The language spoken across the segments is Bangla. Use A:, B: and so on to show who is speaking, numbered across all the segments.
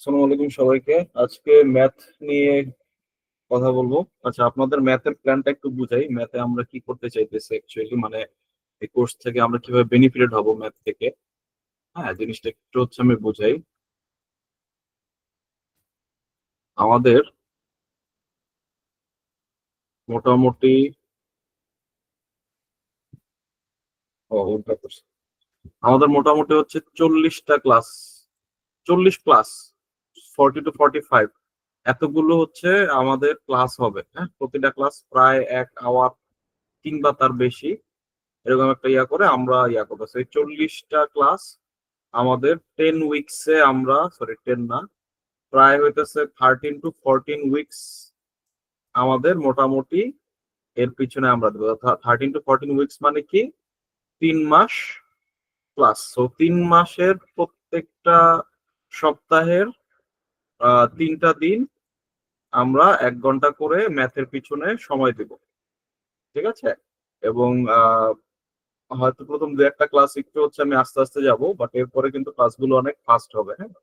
A: আসসালামু আলাইকুম সবাইকে। আজকে ম্যাথ নিয়ে কথা বলবো। আচ্ছা, আপনাদের ম্যাথের প্ল্যানটা একটু বুঝাই। ম্যাথে আমরা কি করতে চাইতেছি অ্যাকচুয়ালি, মানে এই কোর্স থেকে আমরা কিভাবে বেনিফিটেড হব ম্যাথ থেকে। হ্যাঁ, জিনিসটা একটু হচ্ছে আমি বুঝাই। আমাদের মোটামুটি উল্টা করছি। আমাদের মোটামুটি হচ্ছে 40টা ক্লাস, 40 প্লাস, 40 to 45 এতগুলো হচ্ছে আমাদের ক্লাস হবে। হ্যাঁ, প্রতিটা ক্লাস প্রায় 1 আওয়ার কিংবা তার বেশি, এরকম একটা ইয়া করে আমরা ইয়া করবো। এই 40টা ক্লাস আমাদের 10 উইকসে, আমরা সরি 10 না, প্রায় হইতেছে 13 to 14 উইকস আমাদের মোটামুটি এর পিছনে আমরা দেবো। 13 to 14 উইকস মানে কি, 3 মাস প্লাস। 3 মাসের প্রত্যেকটা সপ্তাহের 3টা দিন আমরা 1 ঘন্টা করে ম্যাথের পিছনে সময় দেব। ঠিক আছে? এবং হয়তো প্রথম 2 একটা ক্লাস একটু হচ্ছে আমি আস্তে আস্তে যাব, বাট এরপরে কিন্তু ক্লাসগুলো অনেক ফাস্ট হবে। হ্যাঁ,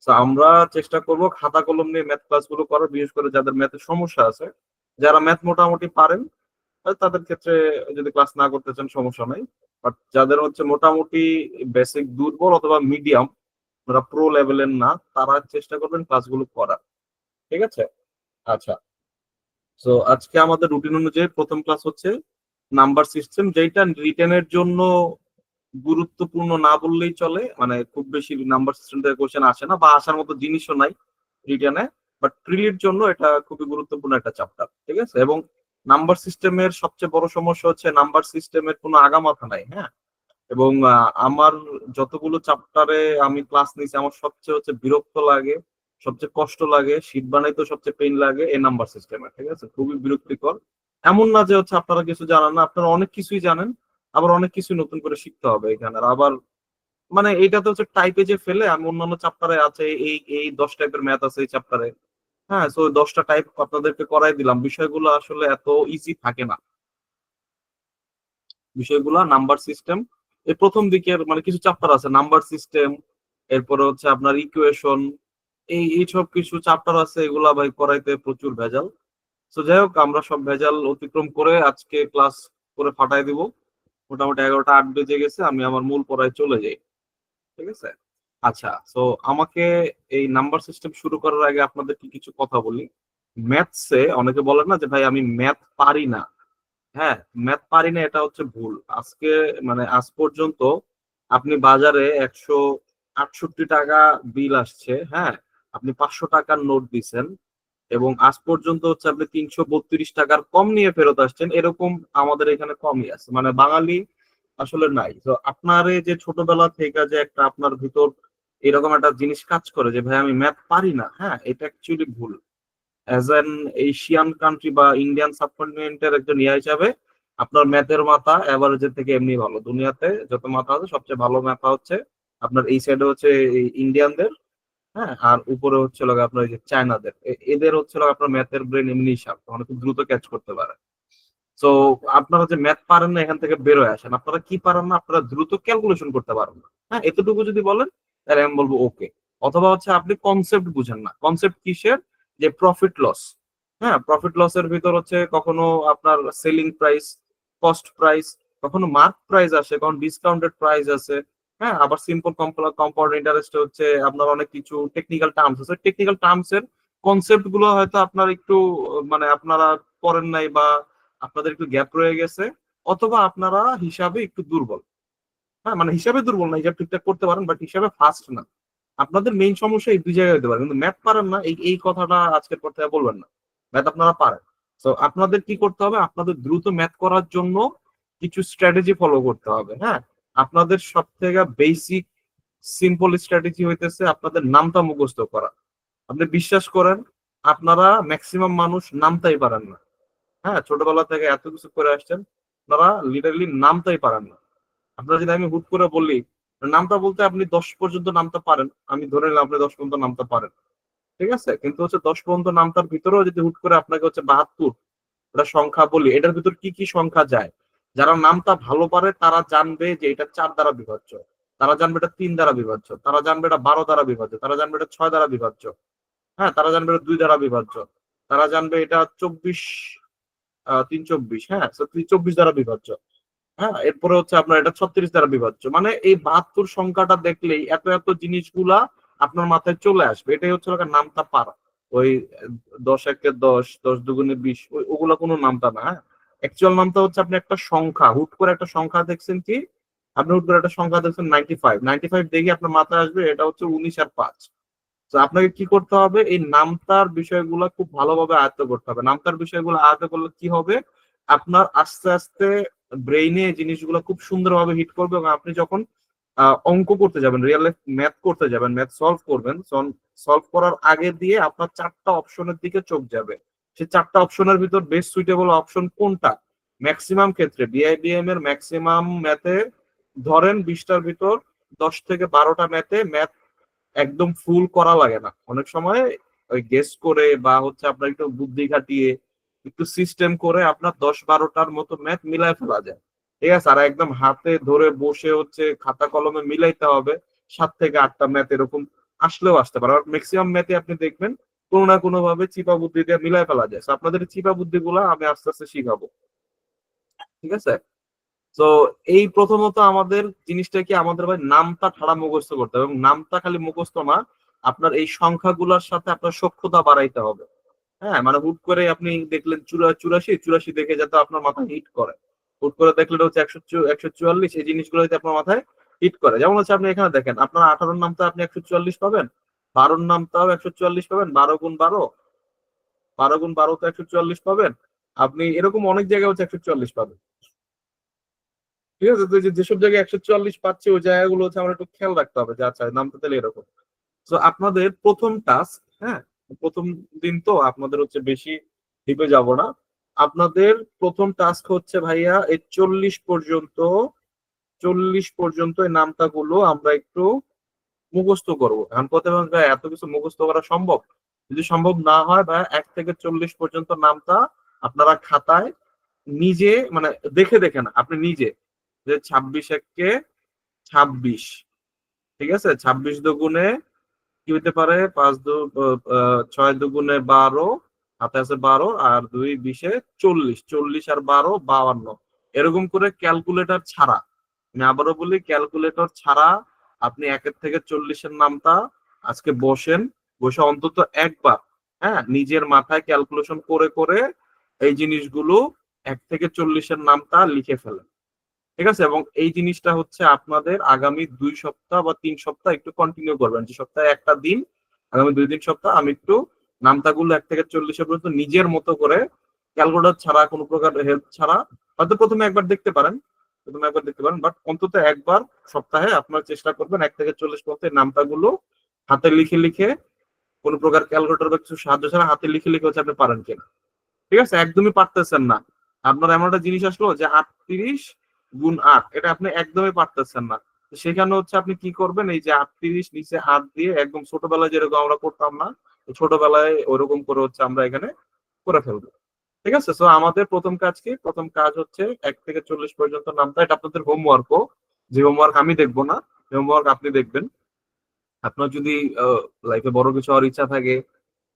A: তো আমরা চেষ্টা করব খাতা কলম নিয়ে ম্যাথ ক্লাসগুলো করার, বিশেষ করে যাদের ম্যাথের সমস্যা আছে। যারা ম্যাথ মোটামুটি পারেন তাদের ক্ষেত্রে যদি ক্লাস না করতে চান সমস্যা নাই, বাট যাদের হচ্ছে মোটামুটি বেসিক দুর্বল অথবা মিডিয়াম, যারা প্রো লেভেলের না, তারা চেষ্টা করবেন ক্লাসগুলো করার। ঠিক আছে? আচ্ছা, তো আজকে আমাদের রুটিন অনুযায়ী প্রথম ক্লাস হচ্ছে নাম্বার সিস্টেম, যেটা রিটেনের জন্য গুরুত্বপূর্ণ না বললেই চলে। মানে খুব বেশি নাম্বার সিস্টেম থেকে কোশ্চেন আসে না বা আসার মতো জিনিসও নাই রিটেনে, বাট প্রিলির জন্য এটা খুবই গুরুত্বপূর্ণ একটা চ্যাপ্টার। ঠিক আছে? এবং নাম্বার সিস্টেমের সবচেয়ে বড় সমস্যা হচ্ছে নাম্বার সিস্টেমের কোনো আগামাথা নাই। হ্যাঁ, এবং আমার যতগুলো চ্যাপ্টারে আমি ক্লাস নিয়েছি, আমার সবচেয়ে হচ্ছে বিরক্ত লাগে, সবচেয়ে কষ্ট লাগে, শীট বানাইতে সবচেয়ে পেইন লাগে এই নাম্বার সিস্টেমে। ঠিক আছে? খুবই বিরক্তিকর। এমন না যে হচ্ছে আপনারা কিছু জানেন না, আপনারা অনেক কিছুই জানেন, আবার অনেক কিছু নতুন করে শিখতে হবে এখানে। আর আবার মানে এইটাতে হচ্ছে টাইপে যে ফেলে, আমি অন্যান্য চ্যাপ্টারে আছে এই এই 10 টাইপের ম্যাথ আছে এই চ্যাপ্টারে। হ্যাঁ, তো 10টা টাইপ আপনাদেরকে করাই দিলাম। বিষয়গুলো আসলে এত ইজি থাকে না। বিষয়গুলো নাম্বার সিস্টেম এই প্রথম দিকের মানে কিছু চ্যাপ্টার আছে নাম্বার সিস্টেম, এরপরে হচ্ছে আপনার ইকুয়েশন, এই সব কিছু চ্যাপ্টার আছে, এগুলা ভাই করাইতে প্রচুর ভেজাল। তো যাই হোক, আমরা সব ভেজাল অতিক্রম করে আজকে ক্লাস করে ফাটাই দিব। মোটামুটি 11টা 8 বেজে গেছে, আমি আমার মূল পড়ায় চলে যাই। ঠিক আছে? আচ্ছা, তো আমাকে এই নাম্বার সিস্টেম শুরু করার আগে আপনাদেরকে কিছু কথা বলি। ম্যাথসে অনেকে বলে না যে ভাই আমি ম্যাথ পারি না। হ্যাঁ, ম্যাথ পারি না, এটা হচ্ছে ভুল। আজকে মানে আজ পর্যন্ত আপনি বাজারে 168 টাকা বিল আসছে। হ্যাঁ, আপনি 500 টাকার নোট দিছেন এবং আজ পর্যন্ত হচ্ছে আপনি 332 টাকার কম নিয়ে ফেরত আসছেন, এরকম আমাদের এখানে কমই আছে। মানে বাঙালি আসলে নাই। তো আপনার এই যে ছোটবেলা থেকে যে একটা আপনার ভিতর এরকম একটা জিনিস কাজ করে যে ভাই আমি ম্যাথ পারি না, হ্যাঁ, এটা অ্যাকচুয়ালি ভুল। অ্যাজ অ্যান এশিয়ান কান্ট্রি বা ইন্ডিয়ান সাবকন্টিনেন্টের একজন ইয়া হিসাবে আপনার ম্যাথের মাথা এভারেজের থেকে এমনি ভালো। দুনিয়াতে যত মাথা আছে সবচেয়ে ভালো মাথা হচ্ছে আপনার এই সাইডে হচ্ছে এই ইন্ডিয়ানদের। হ্যাঁ, আর উপরে হচ্ছে লোক আপনার এই যে চায়নাদের, এদের হচ্ছে লোক আপনার ম্যাথের ব্রেন এমনি হিসাব, মানে খুব দ্রুত ক্যাচ করতে পারে। তো আপনারা যে ম্যাথ পারেন না এখান থেকে বেরোয় আসেন। আপনারা কি পারেন না, আপনারা দ্রুত ক্যালকুলেশন করতে পারেন না। হ্যাঁ, এতটুকু যদি বলেন তাহলে আমি বলবো ওকে। অথবা হচ্ছে আপনি কনসেপ্ট বুঝেন না। কনসেপ্ট কিসের? যে প্রফিট লস। হ্যাঁ, প্রফিট লসের ভিতর হচ্ছে কখনো আপনার সেলিং প্রাইস, কস্ট প্রাইস, কখনো মার্ক প্রাইস আসে, কখনো ডিসকাউন্টেড প্রাইস আছে। হ্যাঁ, আবার সিম্পল কম্পাউন্ড ইন্টারেস্ট হচ্ছে আপনার অনেক কিছু টেকনিক্যাল টার্মস আছে। টেকনিক্যাল টার্মস এর কনসেপ্ট গুলো হয়তো আপনার একটু মানে আপনারা পড়েন নাই বা আপনাদের একটু গ্যাপ রয়ে গেছে, অথবা আপনারা হিসাবে একটু দুর্বল। হ্যাঁ, মানে হিসাবে দুর্বল না, হিসাব ঠিকঠাক করতে পারেন বাট হিসাবে ফাস্ট না। আপনাদের মেইন সমস্যা এই 2 জায়গায় হতে পারে, কিন্তু ম্যাথ পারেন না এই এই কথাটা আজকের পর থেকে বলবেন না। ম্যাথ আপনারা পারেন। তো আপনাদের কি করতে হবে, আপনাদের দ্রুত ম্যাথ করার জন্য কিছু স্ট্র্যাটেজি ফলো করতে হবে। হ্যাঁ, আপনাদের সব থেকে বেসিক সিম্পল স্ট্র্যাটেজি হইতেছে আপনাদের নামটা মুখস্থ করা। আপনি বিশ্বাস করেন, আপনারা ম্যাক্সিমাম মানুষ নামতাই পারেন না। হ্যাঁ, ছোটবেলা থেকে এত কিছু করে আসছেন, আপনারা লিটারালি নামতেই পারেন না। আপনারা যদি আমি হুট করে বললি নামটা বলতে, আপনি 10 পর্যন্ত নামতে পারেন, আমি ধরে নিলাম আপনি 10 পর্যন্ত নামতে পারেন। ঠিক আছে? কিন্তু হচ্ছে 10 পর্যন্ত নামতার ভিতরেও যদি হুট করে আপনাকে হচ্ছে 72 এটা সংখ্যা বলি, এটার ভিতর কি কি সংখ্যা যায়, যারা নামটা ভালো পারে তারা জানবে যে এটা 4 দ্বারা বিভাজ্য। তারা জানবে এটা 3 দ্বারা বিভাজ্য, তারা জানবে এটা 12 দ্বারা বিভাজ্য, তারা জানবে এটা 6 দ্বারা বিভাজ্য, হ্যাঁ, তারা জানবে এটা 2 দ্বারা বিভাজ্য, তারা জানবে এটা 24 3 24, হ্যাঁ, 24 দ্বারা বিভাজ্য, হ্যাঁ, এরপরে হচ্ছে আপনার এটা 36 দ্বারা বিভাজ্য। মানে এই 72 সংখ্যাটা দেখলেই এত এত জিনিসগুলা আপনার মাথায় চলে আসবে। এটাই হচ্ছে নামতা পারা। ওই 10 একে 10, 10 দুগুণে 20, ওগুলা কোনো নামতা না, হ্যাঁ। অ্যাকচুয়াল নামতা হচ্ছে আপনি একটা সংখ্যা, হুট করে একটা সংখ্যা দেখছেন কি, আপনি হুট করে একটা সংখ্যা দেখছেন 95, 95 দেখে আপনার মাথায় আসবে এটা হচ্ছে 19 আর 5। তো আপনাকে কি করতে হবে, এই নামতার বিষয়গুলো খুব ভালোভাবে আয়ত্ত করতে হবে। নামতার বিষয়গুলো আয়ত্ত করলে কি হবে, আপনার আস্তে আস্তে ব্রেইনে জিনিসগুলো খুব সুন্দরভাবে হিট করবে, এবং আপনি যখন অঙ্ক করতে যাবেন, রিয়েল লাইফ ম্যাথ করতে যাবেন, ম্যাথ সলভ করবেন, সলভ করার আগে দিয়ে আপনার 4টা অপশনের দিকে চোখ যাবে। সেই 4টা অপশনের ভিতর বেস্ট সুইটেবল অপশন কোনটা। ম্যাক্সিমাম ক্ষেত্রে বিআইবিএম এর ম্যাক্সিমাম ম্যাথে ধরেন 20টার ভিতর 10 থেকে 12টা ম্যাথ একদম ফুল করা লাগে না। অনেক সময় ওই গেস করে বা হচ্ছে আপনার একটু বুদ্ধি খাটিয়ে একটু সিস্টেম করে আপনার 10-12টার মতো ম্যাথ মিলাই ফেলা যায়। ঠিক আছে, আর একদম হাতে ধরে বসে হচ্ছে খাতা কলমে মিলাইতে হবে 7 থেকে 8টা ম্যাথ, এরকম আসলেও আসতে পারে। আর ম্যাক্সিমাম ম্যাথে আপনি দেখবেন কোনো না কোনো ভাবে চিপা বুদ্ধি দিয়ে মিলাই ফেলা যায়। আপনাদের চিপা বুদ্ধি গুলা আমি আস্তে আস্তে শিখাবো। ঠিক আছে, তো এই প্রথমত আমাদের জিনিসটা কি, আমাদের ভাই নামটা ঠাড়া মুখস্থ করতে হবে, এবং নামটা খালি মুখস্থ না, আপনার এই সংখ্যাগুলোর সাথে আপনার সখ্যতা বাড়াইতে হবে। হ্যাঁ, মানে হুট করে আপনি দেখলেন 84, 84 দেখে যাতে আপনার মাথায় হিট করে, হুট করে দেখলেন হচ্ছে 144, এই জিনিসগুলো যাতে আপনার মাথায় হিট করে। যেমন হচ্ছে আপনি এখানে দেখেন, আপনার 18-র নামটা আপনি 144 পাবেন, 12-র নামটাও 144 পাবেন, 12 গুণ 12, 12 গুণ 12 তো 144 পাবেন, আপনি এরকম অনেক জায়গায় হচ্ছে 144 পাবেন। ঠিক আছে, তো যেসব জায়গায় 144 পাচ্ছে ওই জায়গাগুলো হচ্ছে আমরা একটু খেয়াল রাখতে হবে যে আচ্ছা নামটা তাহলে এরকম। তো আপনাদের প্রথম টাস্ক, হ্যাঁ, প্রথম দিন তো আপনাদের হচ্ছে বেশি ডিপে যাব না। আপনাদের প্রথম টাস্ক হচ্ছে ভাইয়া এই 40 পর্যন্ত এই নামটা গুলো আমরা একটু মুখস্থ করবো। এখন কথা বলবেন, ভাই এত কিছু মুখস্থ করা সম্ভব? যদি সম্ভব না হয়, ভাই 1 থেকে 40 পর্যন্ত নামটা আপনারা খাতায় নিজে, মানে দেখে দেখে না, আপনি নিজে, যে 26 একে 26, ঠিক আছে, 26 দুগুণে কি হতে পারে, 6 দুগুণে 12, হাতে আছে 12, আর 2 20-এ 40, 40 আর 12 52, এরকম করে ক্যালকুলেটর ছাড়া, আমি আবারও বলি ক্যালকুলেটর ছাড়া আপনি 1 থেকে 40-এর নামটা আজকে বসেন, বসে অন্তত একবার, হ্যাঁ, নিজের মাথায় ক্যালকুলেশন করে করে এই জিনিসগুলো 1 থেকে 40-এর নামটা লিখে ফেলেন। ঠিক আছে, এবং এই জিনিসটা হচ্ছে আপনাদের আগামী 2 সপ্তাহ বা 3 সপ্তাহ একটু কন্টিনিউ করবেন, যে সপ্তাহে একটা দিন, আগামী 2-3 সপ্তাহ আমি একটু নামতাগুলো 1 থেকে 40-এর পর্যন্ত নিজের মতো করে ক্যালকুলেটর ছাড়া, কোনো প্রকার হেল্প ছাড়া, হয়তো প্রথমে একবার দেখতে পারেন, বাট অন্তত একবার সপ্তাহে আপনার চেষ্টা করবেন 1 থেকে 40 পর্যন্ত এই নামতাগুলো হাতে লিখে লিখে, কোনো প্রকার ক্যালকুলেটর বা কিছু সাহায্য ছাড়া হাতে লিখে লিখে হচ্ছে আপনি পারেন কিনা। ঠিক আছে, একদমই পারতেছেন না, আপনার এমন একটা জিনিস আসলো যে 38 গুণ 8, এটা আপনি একদমই পারতেছেন না, তো সেখানে হচ্ছে আপনি কি করবেন, এই যে 38 নিচে 8 দিয়ে একদম ছোটবেলায় যেরকম আমরা করতাম না, তো ছোটবেলায় ওরকম করে হচ্ছে আমরা এখানে করে ফেলবো। ঠিক আছে, তো আমাদের প্রথম কাজ কি, প্রথম কাজ হচ্ছে 1 থেকে 40 পর্যন্ত নামটা, এটা আপনাদের হোমওয়ার্কও, যে হোমওয়ার্ক আমি দেখবো না, হোমওয়ার্ক আপনি দেখবেন। আপনার যদি লাইফে বড় কিছু হওয়ার ইচ্ছা থাকে,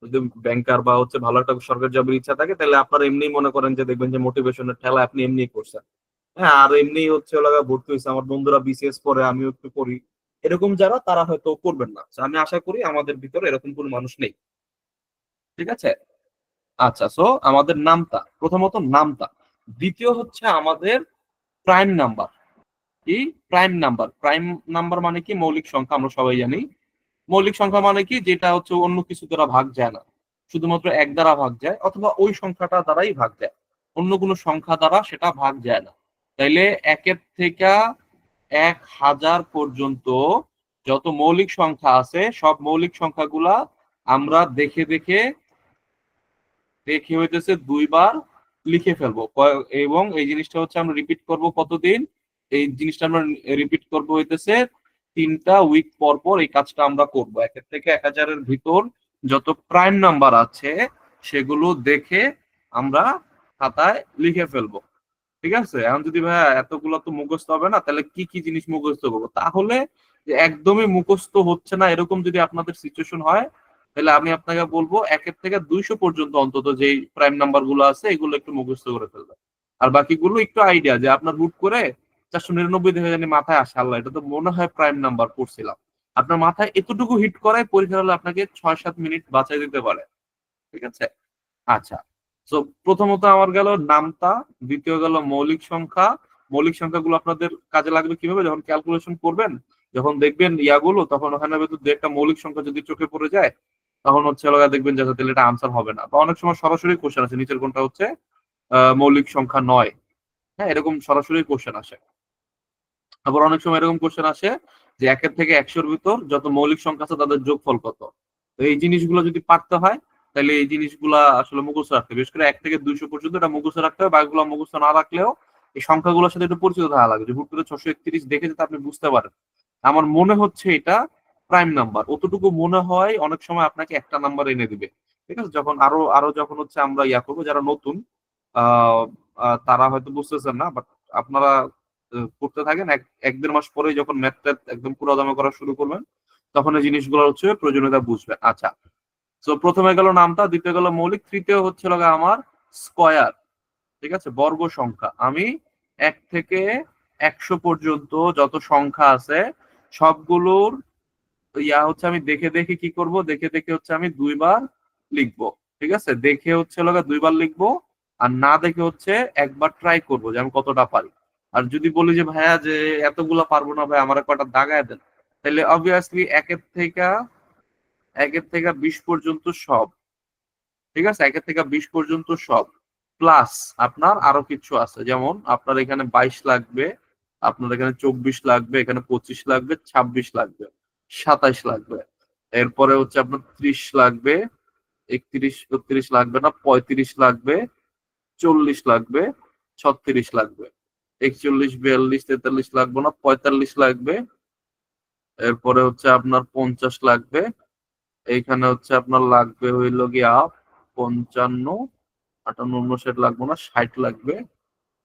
A: যদি ব্যাংকার বা হচ্ছে ভালো একটা সরকারি জবের ইচ্ছা থাকে, তাহলে আপনার এমনি মনে করেন যে দেখবেন যে মোটিভেশনের ঠেলা আপনি এমনি করছেন, হ্যাঁ, আর এমনি হচ্ছে লাগা ভর্তি হয়েছে, আমার বন্ধুরা বিসিএস পরে আমিও একটু করি, এরকম যারা তারা হয়তো করবেন না। So, আমি আশা করি আমাদের ভিতরে এরকম কোনো মানুষ নেই। ঠিক আছে, আচ্ছা, সো আমাদের নামতা, প্রথমত নামতা, দ্বিতীয় হচ্ছে আমাদের প্রাইম নাম্বার। কি প্রাইম নাম্বার? প্রাইম নাম্বার মানে কি, মৌলিক সংখ্যা, আমরা সবাই জানি। মৌলিক সংখ্যা মানে কি, যেটা হচ্ছে অন্য কিছু দ্বারা ভাগ যায় না, শুধুমাত্র 1 দ্বারা ভাগ যায়, অথবা ওই সংখ্যাটা দ্বারাই ভাগ যায়, অন্য কোনো সংখ্যা দ্বারা সেটা ভাগ যায় না। তাইলে 1 থেকে 1000 পর্যন্ত যত মৌলিক সংখ্যা আছে, সব মৌলিক সংখ্যাগুলা আমরা দেখে দেখে দেখে হইতেছে 2বার লিখে ফেলবো, এবং এই জিনিসটা হচ্ছে আমরা রিপিট করব কতদিন, এই জিনিসটা আমরা রিপিট করব হইতেছে 3টা উইক পর পর, এই কাজটা আমরা করব। 1 থেকে 1000-এর ভিতর যত প্রাইম নাম্বার আছে সেগুলো দেখে আমরা খাতায় লিখে ফেলবো। ঠিক আছে, এখন যদি ভাই এতগুলো তো মুখস্থ হবে না, তাহলে কি কি জিনিস মুখস্থ করবো? তাহলে যে একদমই মুখস্থ হচ্ছে না এরকম যদি আপনাদের সিচুয়েশন হয়, তাহলে আমি আপনাকে বলবো 1 থেকে 200 পর্যন্ত অন্তত যেই প্রাইম নাম্বার গুলো আছে এগুলো একটু মুখস্থ করে ফেলবে। আর বাকিগুলো একটু আইডিয়া, যে আপনার হুট করে 499 দেখে জানি মাথায় আসে, আল্লাহ এটা তো মনে হয় প্রাইম নাম্বার পড়ছিলাম, আপনার মাথায় এতটুকু হিট করে পরীক্ষা হলে আপনাকে 6-7 মিনিট বাঁচাই দিতে পারে। ঠিক আছে, আচ্ছা। তো প্রথমত আমার গেল নামতা, দ্বিতীয় গেল মৌলিক সংখ্যা। মৌলিক সংখ্যাগুলো আপনাদের কাজে লাগবে কিভাবে, যখন ক্যালকুলেশন করবেন, যখন দেখবেন ইয়াগুলো, তখন ওখানে ভেতর দু একটা মৌলিক সংখ্যা যদি চোখে পড়ে যায়, তখন হচ্ছে লগা দেখবেন যে তাহলে এটা আনসার হবে না, বা অনেক সময় সরাসরি কোশ্চেন আছে নিচের কোনটা হচ্ছে মৌলিক সংখ্যা নয়। হ্যাঁ, এরকম সরাসরি কোশ্চেন আসে। আবার অনেক সময় এরকম কোশ্চেন আসে যে 1 থেকে 100-র ভিতর যত মৌলিক সংখ্যা আছে তাদের যোগফল কত। তো এই জিনিসগুলো যদি পারতে হয়, তাহলে এই জিনিসগুলা আসলে মুখস্থ রাখতে হবে। বিশেষ করে 1 থেকে 200 পর্যন্ত এটা মুখস্থ রাখতে হবে, বাকিগুলো মুখস্থ না রাখলেও এই সংখ্যাগুলোর সাথে একটু পরিচিত থাকা লাগে, যে হুট করে 631 দেখে যাতে আপনি বুঝতে পারেন আমার মনে হচ্ছে এটা প্রাইম নাম্বার, অতটুকু মনে হয় অনেক সময় আপনাকে একটা নাম্বার এনে দিবে। ঠিক আছে, যখন আরো আরো যখন হচ্ছে আমরা ইয়া করবো, যারা নতুন আহ তারা হয়তো বুঝতেছেন না, বাট আপনারা করতে থাকেন, 1-1.5 মাস পরে যখন ম্যাথ ট্যাথ একদম পুরো দমে করা শুরু করবেন, তখন এই জিনিসগুলো হচ্ছে প্রয়োজনীয়তা বুঝবেন। আচ্ছা, তো প্রথমে গেল নামতা, দ্বিতীয় গেল মৌলিক, তৃতীয় হচ্ছে লগা আমার স্কয়ার। ঠিক আছে, বর্গ সংখ্যা। আমি 1 থেকে 100 পর্যন্ত যত সংখ্যা আছে সবগুলোর ইয়া হচ্ছে আমি দেখে দেখে কি করব, দেখে দেখে হচ্ছে আমি 2বার লিখবো। ঠিক আছে, দেখে হচ্ছে লগা 2বার লিখবো, আর না দেখে হচ্ছে একবার ট্রাই করবো যে আমি কতটা পারি। আর যদি বলি যে ভাইয়া যে এতগুলা পারবো না ভাই, আমার কয়টা দাগায় দেন, তাহলে অবভিয়াসলি 1-থেকে 20 পর্যন্ত সব। ঠিক আছে, 1-থেকে 20 পর্যন্ত সব, প্লাস আপনার আরো কিছু আছে, যেমন আপনার এখানে 22 লাগবে, আপনার এখানে 24 লাগবে, এখানে 25 লাগবে, 26 লাগবে, 27 লাগবে, এরপরে হচ্ছে আপনার 30 লাগবে, 31-32 লাগবে না, 35 লাগবে, 40 লাগবে, 36 লাগবে, 41-42-43 লাগবে না, 45 লাগবে, এরপরে হচ্ছে আপনার 50 লাগবে, এইখানে হচ্ছে আপনার লাগবে হইল গিয়া 55, 58, 59 লাগবে না, 60 লাগবে,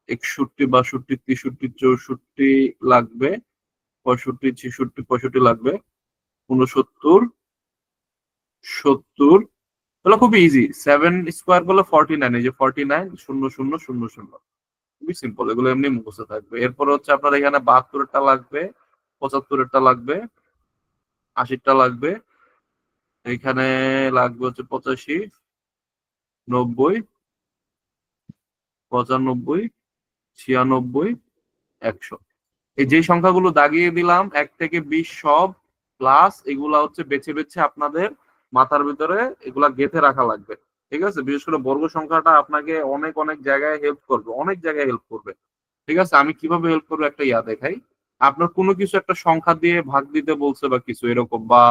A: 61, 62, 63, 64 লাগবে, 65, 66, 65 লাগবে, 69, 70। তাহলে খুবই ইজি, 7 স্কোয়ার করলে 49, এই যে 49, 0000। খুবই সিম্পল, এগুলো এমনি মুখস্থ থাকবে। এরপর হচ্ছে আপনার এখানে 72টা লাগবে, 75টা লাগবে, 80টা লাগবে, এখানে লাগবে হচ্ছে 85, 90, 95, 96, 100। এই যে সংখ্যাগুলো দাগিয়ে দিলাম 1 থেকে 20 সব, প্লাস এগুলা হচ্ছে বেছে বেছে আপনাদের মাথার ভিতরে এগুলা গেঁথে রাখা লাগবে। ঠিক আছে, বিশেষ করে বর্গ সংখ্যাটা আপনাকে অনেক অনেক জায়গায় হেল্প করবে, অনেক জায়গায় হেল্প করবে। ঠিক আছে, আমি কিভাবে হেল্প করবো একটা ইয়া দেখাই। আপনার কোনো কিছু একটা সংখ্যা দিয়ে ভাগ দিতে বলছে বা কিছু এরকম, বা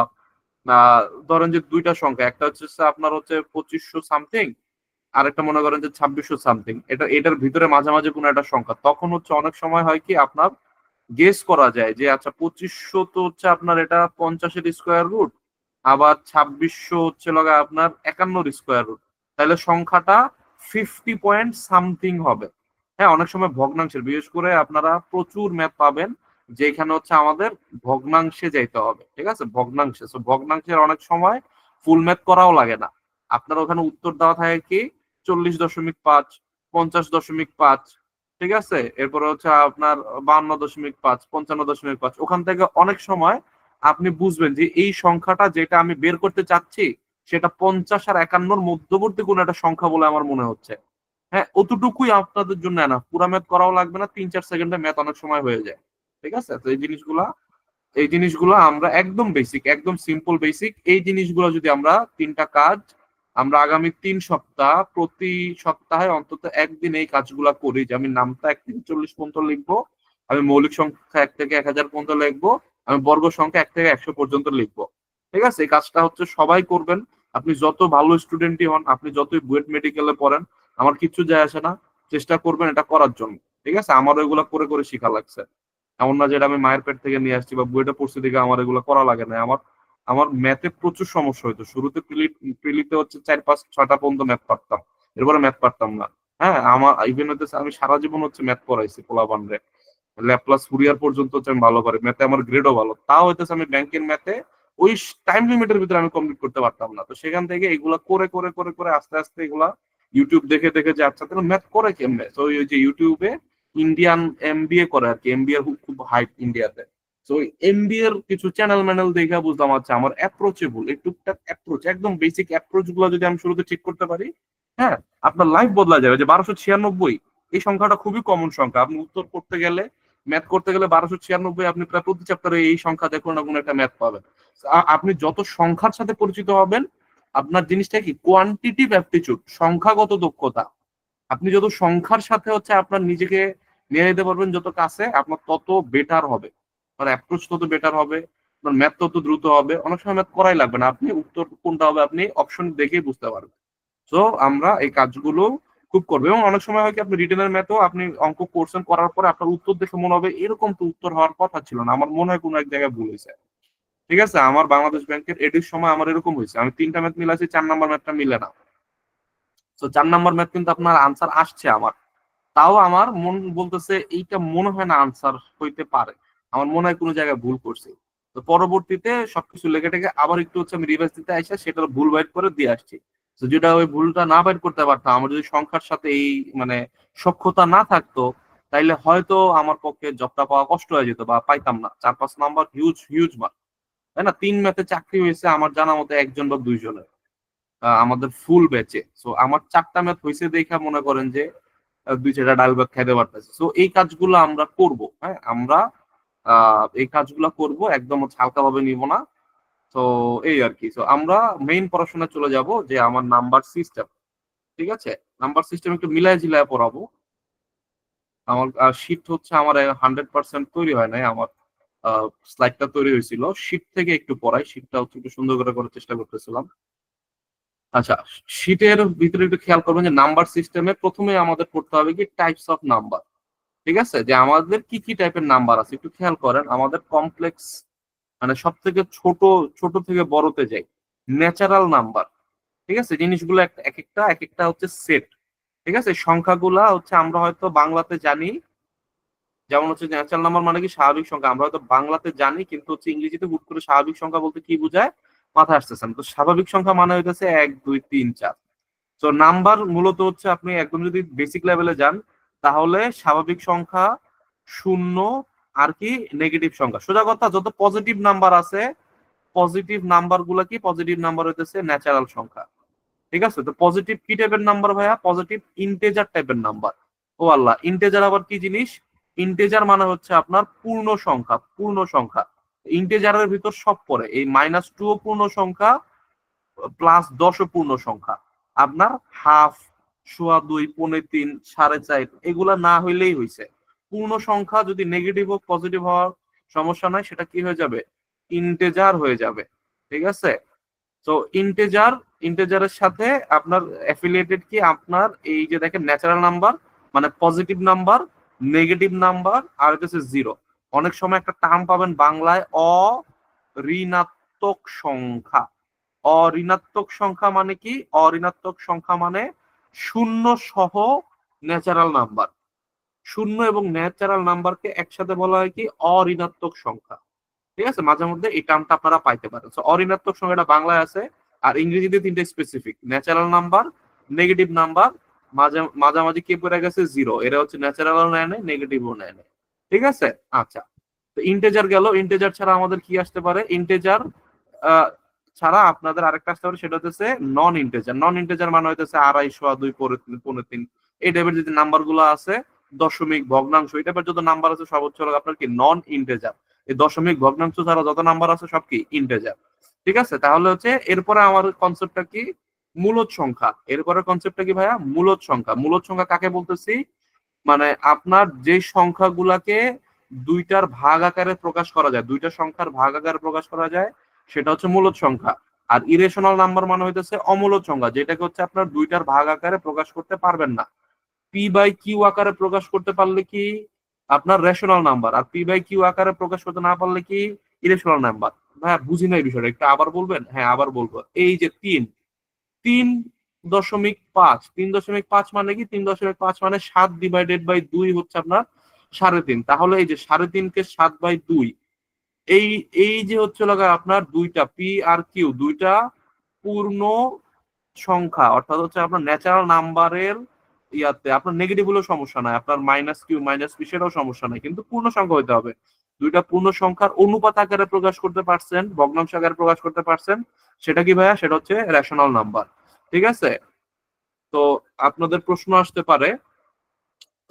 A: ধরেন যে দুইটা সংখ্যা, একটা হচ্ছে আপনার হচ্ছে 2500 সামথিং, আর একটা মনে করেন যে 2600 সামথিং, এটার ভিতরে মাঝামাঝি কোনো একটা সংখ্যা, তখন হচ্ছে অনেক সময় হয় কি আপনার গেস করা যায় যে আচ্ছা 2500 তো হচ্ছে আপনার এটা 50-এর স্কোয়ার রুট, আবার 2600 হচ্ছে লগা আপনার 51-র স্কোয়ার রুট, তাহলে সংখ্যাটা 50 পয়েন্ট সামথিং হবে। হ্যাঁ, অনেক সময় ভগ্নাংশের, বিশেষ করে আপনারা প্রচুর ম্যাথ পাবেন যেখানে হচ্ছে আমাদের ভগ্নাংশে যাইতে হবে। ঠিক আছে, ভগ্নাংশে, তো ভগ্নাংশের অনেক সময় ফুল ম্যাথ করাও লাগে না, আপনার ওখানে উত্তর দেওয়া থাকে কি 40.5, 50.5। ঠিক আছে, এরপরে হচ্ছে আপনার 52.5, 55.5, ওখান থেকে অনেক সময় আপনি বুঝবেন যে এই সংখ্যাটা যেটা আমি বের করতে চাচ্ছি সেটা 50 আর 51-র মধ্যবর্তী কোন একটা সংখ্যা বলে আমার মনে হচ্ছে। হ্যাঁ, অতটুকুই আপনাদের জন্য না, পুরা ম্যাথ করাও লাগবে না, 3-4 সেকেন্ডে ম্যাথ অনেক সময় হয়ে যায়। ঠিক আছে, তো এই জিনিসগুলো আমরা একদম বেসিক, একদম সিম্পল বেসিক, এই জিনিসগুলো যদি আমরা 3টা কাজ আমরা আগামী 3 সপ্তাহ, প্রতি সপ্তাহে অন্তত একদিন এই কাজগুলা করি, যে আমি নামটা 1 থেকে 40 পর্যন্ত লিখবো, আমি মৌলিক সংখ্যা 1 থেকে 1000 পর্যন্ত লিখবো, আমি বর্গ সংখ্যা 1 থেকে 100 পর্যন্ত লিখবো। ঠিক আছে, এই কাজটা হচ্ছে সবাই করবেন। আপনি যত ভালো স্টুডেন্টই হন, আপনি যতই বুয়েট মেডিকেলে পড়েন, আমার কিচ্ছু যায় আসে না, চেষ্টা করবেন এটা করার জন্য। ঠিক আছে, আমার এগুলা করে করে শিখা লাগছে, এমন না যে এটা আমি মায়ের পেট থেকে নিয়ে আসছি বা বইটা পড়ছি থেকে আমার এগুলো করা লাগে না। আমার আমার ম্যাথে প্রচুর সমস্যা হতো শুরুতে, প্রিলিতে হচ্ছে 4-5-6টা পর্যন্ত ম্যাথ পারতাম, এরপরে ম্যাথ পারতাম না। হ্যাঁ, আমার ইভেন হচ্ছে আমি সারা জীবন হচ্ছে ম্যাথ পড়াইছি পোলাপানরে, ল্যাপ্লাস ফুরিয়ার পর্যন্ত হচ্ছে আমি ভালো পারি ম্যাথে, আমার গ্রেডও ভালো, তাও হইতেছে আমি ব্যাংকের ম্যাথে ওই টাইম লিমিটের ভিতরে আমি কমপ্লিট করতে পারতাম না। তো সেখান থেকে এগুলা করে করে করে করে আস্তে আস্তে এগুলা ইউটিউব দেখে দেখে যে আচ্ছা তাহলে ম্যাথ করে কেমনে, তো ওই যে ইউটিউবে ইন্ডিয়ান এমবিএ করে আর কি, এমবিএ খুব হাইপ ইন্ডিয়াতে। তো ওই এমবিএ এর কিছু চ্যানেল ম্যানেল দেখে বুঝলাম আচ্ছা আমার অ্যাপ্রোচেবল এই টুকটাক অ্যাপ্রোচ, একদম বেসিক অ্যাপ্রোচ গুলো যদি আমি শুরুতে ঠিক করতে পারি, হ্যাঁ, আপনার লাইফ বদলা যাবে। যে 1296 এই সংখ্যাটা খুবই কমন সংখ্যা, আপনি উত্তর করতে গেলে ম্যাথ করতে গেলে 1296 আপনি প্রায় প্রতি চ্যাপ্টারে এই সংখ্যা দেখুন না কোনো একটা ম্যাথ পাবেন। আপনি যত সংখ্যার সাথে পরিচিত হবেন, আপনার জিনিসটা কি কোয়ান্টিটিভ অ্যাপটিচিউড, সংখ্যাগত দক্ষতা, আপনি যত সংখ্যার সাথে হচ্ছে আপনার নিজেকে নিয়ে যেতে পারবেন যত কাছে, আপনার তত বেটার হবে, আপনার অ্যাপ্রোচ তত বেটার হবে, আপনার ম্যাথ তত দ্রুত হবে, অনেক সময় ম্যাথ করাই লাগবে না, আপনি উত্তর কোনটা হবে আপনি অপশন দেখেই বুঝতে পারবেন। তো আমরা এই কাজগুলো খুব করবো, এবং অনেক সময় হয় কি আপনি রিটেনের ম্যাথও আপনি অঙ্ক করছেন, করার পরে আপনার উত্তর দেখে মনে হবে এরকম তো উত্তর হওয়ার কথা ছিল না, আমার মনে হয় কোনো এক জায়গায় ভুল হয়েছে। ঠিক আছে, আমার বাংলাদেশ ব্যাংকের এডির সময় আমার এরকম হয়েছে, আমি 3টা ম্যাথ মিলাইছি, 4 নাম্বার ম্যাথটা মিলে না। তো 4 নাম্বার ম্যাথ কিন্তু আপনার আনসার আসছে আমার, তাও আমার মন বলতেছে এইটা মনে হয় না আনসার হইতে পারে, আমার মনে হয় কোনো জায়গায় ভুল করছি। তো পরবর্তীতে সবকিছু লেগে টেগে আবার একটু হচ্ছে আমি রিভাইজ দিতে আসা, সেটার ভুল বাইট করে দিয়ে আসছি। তো যেটা ওই ভুলটা না বাইট করতে পারতাম, আমার যদি সংখ্যার সাথে এই মানে সক্ষতা না থাকতো, তাইলে হয়তো আমার পক্ষে জবটা পাওয়া কষ্ট হয়ে যেত বা পাইতাম না। 4-5 নাম্বার হিউজ হিউজ মার্ক, তাই না? 3 ম্যাথে চাকরি হয়েছে আমার জানা মতো একজন বা দুইজনের, আমাদের ফুল ব্যাচে। সো আমার 4টা ম্যাথ হয়েছে দেখা মনে করেন যে 2-4টা ডাল ভাত খাইতে পারতেছি। সো এই কাজগুলো আমরা করব, হ্যাঁ, আমরা এই কাজগুলো করব, একদম হচ্ছে হালকা ভাবে নিব না। তো এই আর কি। তো আমরা মেইন পড়াশোনা চলে যাব যে আমার নাম্বার সিস্টেম, ঠিক আছে? নাম্বার সিস্টেম একটু মিলায় ঝিলায় পড়াবো। আমার শিট হচ্ছে আমার 100% তৈরি হয় নাই, আমার স্লাইডটা তৈরি হয়েছিল শিট থেকে, একটু পড়াই, শিটটা হচ্ছে একটু সুন্দর করে করার চেষ্টা করতেছিলাম। আচ্ছা, শিটের ভিতরে একটু খেয়াল করবেন যে নাম্বার সিস্টেমে প্রথমে আমাদের পড়তে হবে কি টাইপস অফ নাম্বার, ঠিক আছে? যে আমাদের কি কি টাইপের নাম্বার আছে একটু খেয়াল করেন। আমাদের কমপ্লেক্স মানে সব থেকে ছোট, ছোট থেকে বড়তে যাই, ন্যাচারাল নাম্বার, ঠিক আছে? জিনিসগুলো এক একটা হচ্ছে সেট, ঠিক আছে? সংখ্যাগুলা হচ্ছে আমরা হয়তো বাংলাতে জানি, যেমন হচ্ছে ন্যাচারাল নাম্বার মানে কি স্বাভাবিক সংখ্যা, আমরা হয়তো বাংলাতে জানি, কিন্তু হচ্ছে ইংরেজিতে হুট করে স্বাভাবিক সংখ্যা বলতে কি বোঝায় মাথায় আসতেছে না। তো স্বাভাবিক সংখ্যা মানে হইতেছে 1 2 3 4। তো নাম্বার মূলত হচ্ছে আপনি একদম যদি বেসিক লেভেলে যান, তাহলে স্বাভাবিক সংখ্যা, শূন্য, আর কি নেগেটিভ সংখ্যা। সোজা কথা, যত পজিটিভ নাম্বার আছে, পজিটিভ নাম্বার গুলা কি, পজিটিভ নাম্বার হইতেছে ন্যাচারাল সংখ্যা, ঠিক আছে? তো পজিটিভ কি টাইপের নাম্বার ভাইয়া? পজিটিভ ইন্টেজার টাইপের নাম্বার। ও আল্লাহ, ইন্টেজার আবার কি জিনিস? ইন্টেজার মানে হচ্ছে আপনার পূর্ণ সংখ্যা, পূর্ণ সংখ্যা। ইন্টেজারের ভিতর সব পড়ে, এই -2 ও পূর্ণ সংখ্যা, +10 ও পূর্ণ সংখ্যা। আপনার হাফ, সোয়া দুই, পৌনে তিন, 4.5 এগুলা না হইলেই হইছে। পূর্ণ সংখ্যা যদি নেগেটিভ হোক পজিটিভ হওয়ার সমস্যা নাই, সেটা কি হয়ে যাবে? ইন্টেজার হয়ে যাবে, ঠিক আছে? তো ইন্টেজারের সাথে আপনার অ্যাফিলিয়েটেড কি, আপনার এই যে দেখেন ন্যাচারাল নাম্বার মানে পজিটিভ নাম্বার, নেগেটিভ নাম্বার, আর হচ্ছে জিরো। অনেক সময় একটা টার্ম পাবেন বাংলায়, অঋণাত্মক সংখ্যা। অঋণাত্মক সংখ্যা মানে কি? অঋণাত্মক সংখ্যা মানে শূন্য সহ ন্যাচারাল নাম্বার। শূন্য এবং ন্যাচারাল নাম্বারকে একসাথে বলা হয় কি? অঋণাত্মক সংখ্যা, ঠিক আছে? মাঝে মধ্যে এই টার্মটা আপনারা পাইতে পারেন। সো অঋণাত্মক সংখ্যাটা বাংলায় আছে, আর ইংরেজিতে 3টে specific, natural number, negative number, মাঝামাঝি কে পড়ে গেছে? জিরো। এরা হচ্ছে ন্যাচারালও নেয় নাই, নেগেটিভও নেয় নাই, ঠিক আছে? আচ্ছা, তো ইন্টেজার গেল। ইন্টেজার ছাড়া আমাদের কি আসতে পারে? ইন্টেজার ছাড়া আপনাদের আরেকটা আসতে পারে, সেটা হচ্ছে নন ইন্টেজার। নন ইন্টেজার মানে হইতেছে 2.5, 2, পৌনে তিন, এই টাইপের যদি নাম্বার গুলো আছে, দশমিক, ভগ্নাংশ, এই টাইপের যত নাম্বার আছে সব হচ্ছে আপনার কি নন ইন্টেজার। এই দশমিক, ভগ্নাংশ ছাড়া যত নাম্বার আছে সব কি ইন্টেজার, ঠিক আছে? তাহলে হচ্ছে এরপরে আমার কনসেপ্টটা কি? মূলদ সংখ্যা। এরপরে কনসেপ্টটা কি ভাইয়া? মূলদ সংখ্যা। মূলদ সংখ্যা কাকে বলতেছি? মানে আপনার যে সংখ্যাগুলাকে দুইটার ভাগ আকারে প্রকাশ করা যায়, দুইটা সংখ্যার ভাগ আকারে প্রকাশ করা যায়, সেটা হচ্ছে মূলদ সংখ্যা। আর ইরেশনাল নাম্বার মানে হইতেছে অমূলদ সংখ্যা, যেটাকে হচ্ছে আপনার দুইটার ভাগ আকারে প্রকাশ করতে পারবেন না। পি বাই কিউ আকারে প্রকাশ করতে পারলে কি আপনার রেশনাল নাম্বার, আর পি বাই কিউ আকারে প্রকাশ করতে না পারলে কি ইরেশনাল নাম্বার। ভাইয়া বুঝি নাই বিষয়টা, একটু আবার বলবেন? হ্যাঁ, আবার বলবো। এই যে তিন, তিন 3.5। 3.5 মানে কি? 3.5 মানে 7/2 হচ্ছে আপনার 3.5। তাহলে এই যে 3.5 কে 7/2, এই এই যে হচ্ছে লাগা আপনার দুইটা পি আর কিউ, দুইটা পূর্ণ সংখ্যা, অর্থাৎ হচ্ছে আপনার ন্যাচারাল নাম্বারের ইয়াতে আপনার নেগেটিভ হলেও সমস্যা নাই, আপনার মাইনাস কিউ মাইনাস পি সেটাও সমস্যা নাই, কিন্তু পূর্ণ সংখ্যা হইতে হবে। দুইটা পূর্ণ সংখ্যার অনুপাত আকারে প্রকাশ করতে পারছেন, ভগ্নাংশ আকারে প্রকাশ করতে পারছেন, সেটা কি ভাইয়া? সেটা হচ্ছে রেশনাল নাম্বার। ঠিক আছে? তো আপনাদের প্রশ্ন আসতে পারে,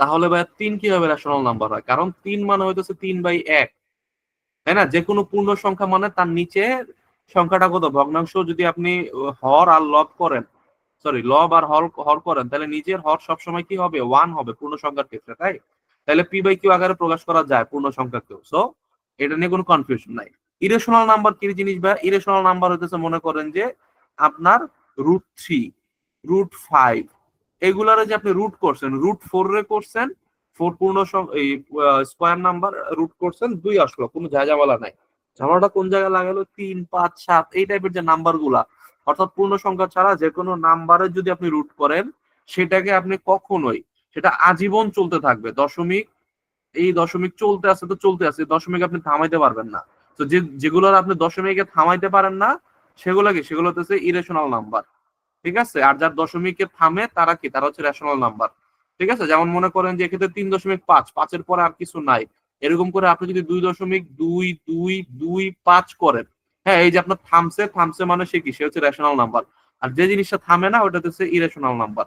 A: তাহলে ভাইয়া 3 কিভাবে রেশনাল নাম্বার হয়? কারণ 3 মানে হইতেছে 3/1, তাই না? যে কোনো পূর্ণ সংখ্যা মানে তার নিচে সংখ্যাটা কত? ভগ্নাংশ যদি আপনি হর আর লব করেন, সরি লব আর হর হর করেন, তাহলে নিজের হর সবসময় কি হবে? 1 হবে পূর্ণ সংখ্যার ক্ষেত্রে, তাই? তাহলে p/q আকারে প্রকাশ করা যায় পূর্ণ সংখ্যাকেও। সো এটা নিয়ে কোনো কনফিউশন নাই। ইরেশনাল নাম্বার কি জিনিস ভাই? ইরেশনাল নাম্বার হইতেছে, মনে করেন যে আপনার √3, √5, এগুলারে যে আপনি রুট করছেন, √4 রে করছেন, 4 পূর্ণ এই স্কোয়ার নাম্বার রুট করছেন, 2 আসলো, কোনো ঝামেলা নাই। ঝামেলাটা কোন জায়গায় লাগালো? 3, 5, 7 এই টাইপের যে নাম্বার গুলা, অর্থাৎ পূর্ণ সংখ্যা ছাড়া যে কোনো নাম্বারে যদি আপনি রুট করেন, সেটাকে আপনি কখনোই, সেটা আজীবন চলতে থাকবে। দশমিক, এই দশমিক চলতে আছে তো চলতে আছে, দশমিক আপনি থামাইতে পারবেন না। তো যেগুলোর আপনি দশমিকে থামাইতে পারেন না, সেগুলো কি? সেগুলো হচ্ছে ইরেশনাল নাম্বার। ঠিক আছে? আর যার দশমিকে থামে তারা কি? তারা হচ্ছে রেশনাল নাম্বার। ঠিক আছে? যেমন মনে করেন যে এক্ষেত্রে 3.5, 5-এর পরে আর কিছু নাই, এরকম করে আপনি যদি 2.22225 করেন, হ্যাঁ, এই যে আপনার থামছে, থামছে মানে সে কি? সে হচ্ছে রেশনাল নাম্বার। আর যে জিনিসটা থামে না, ওটা হচ্ছে ইরেশনাল নাম্বার।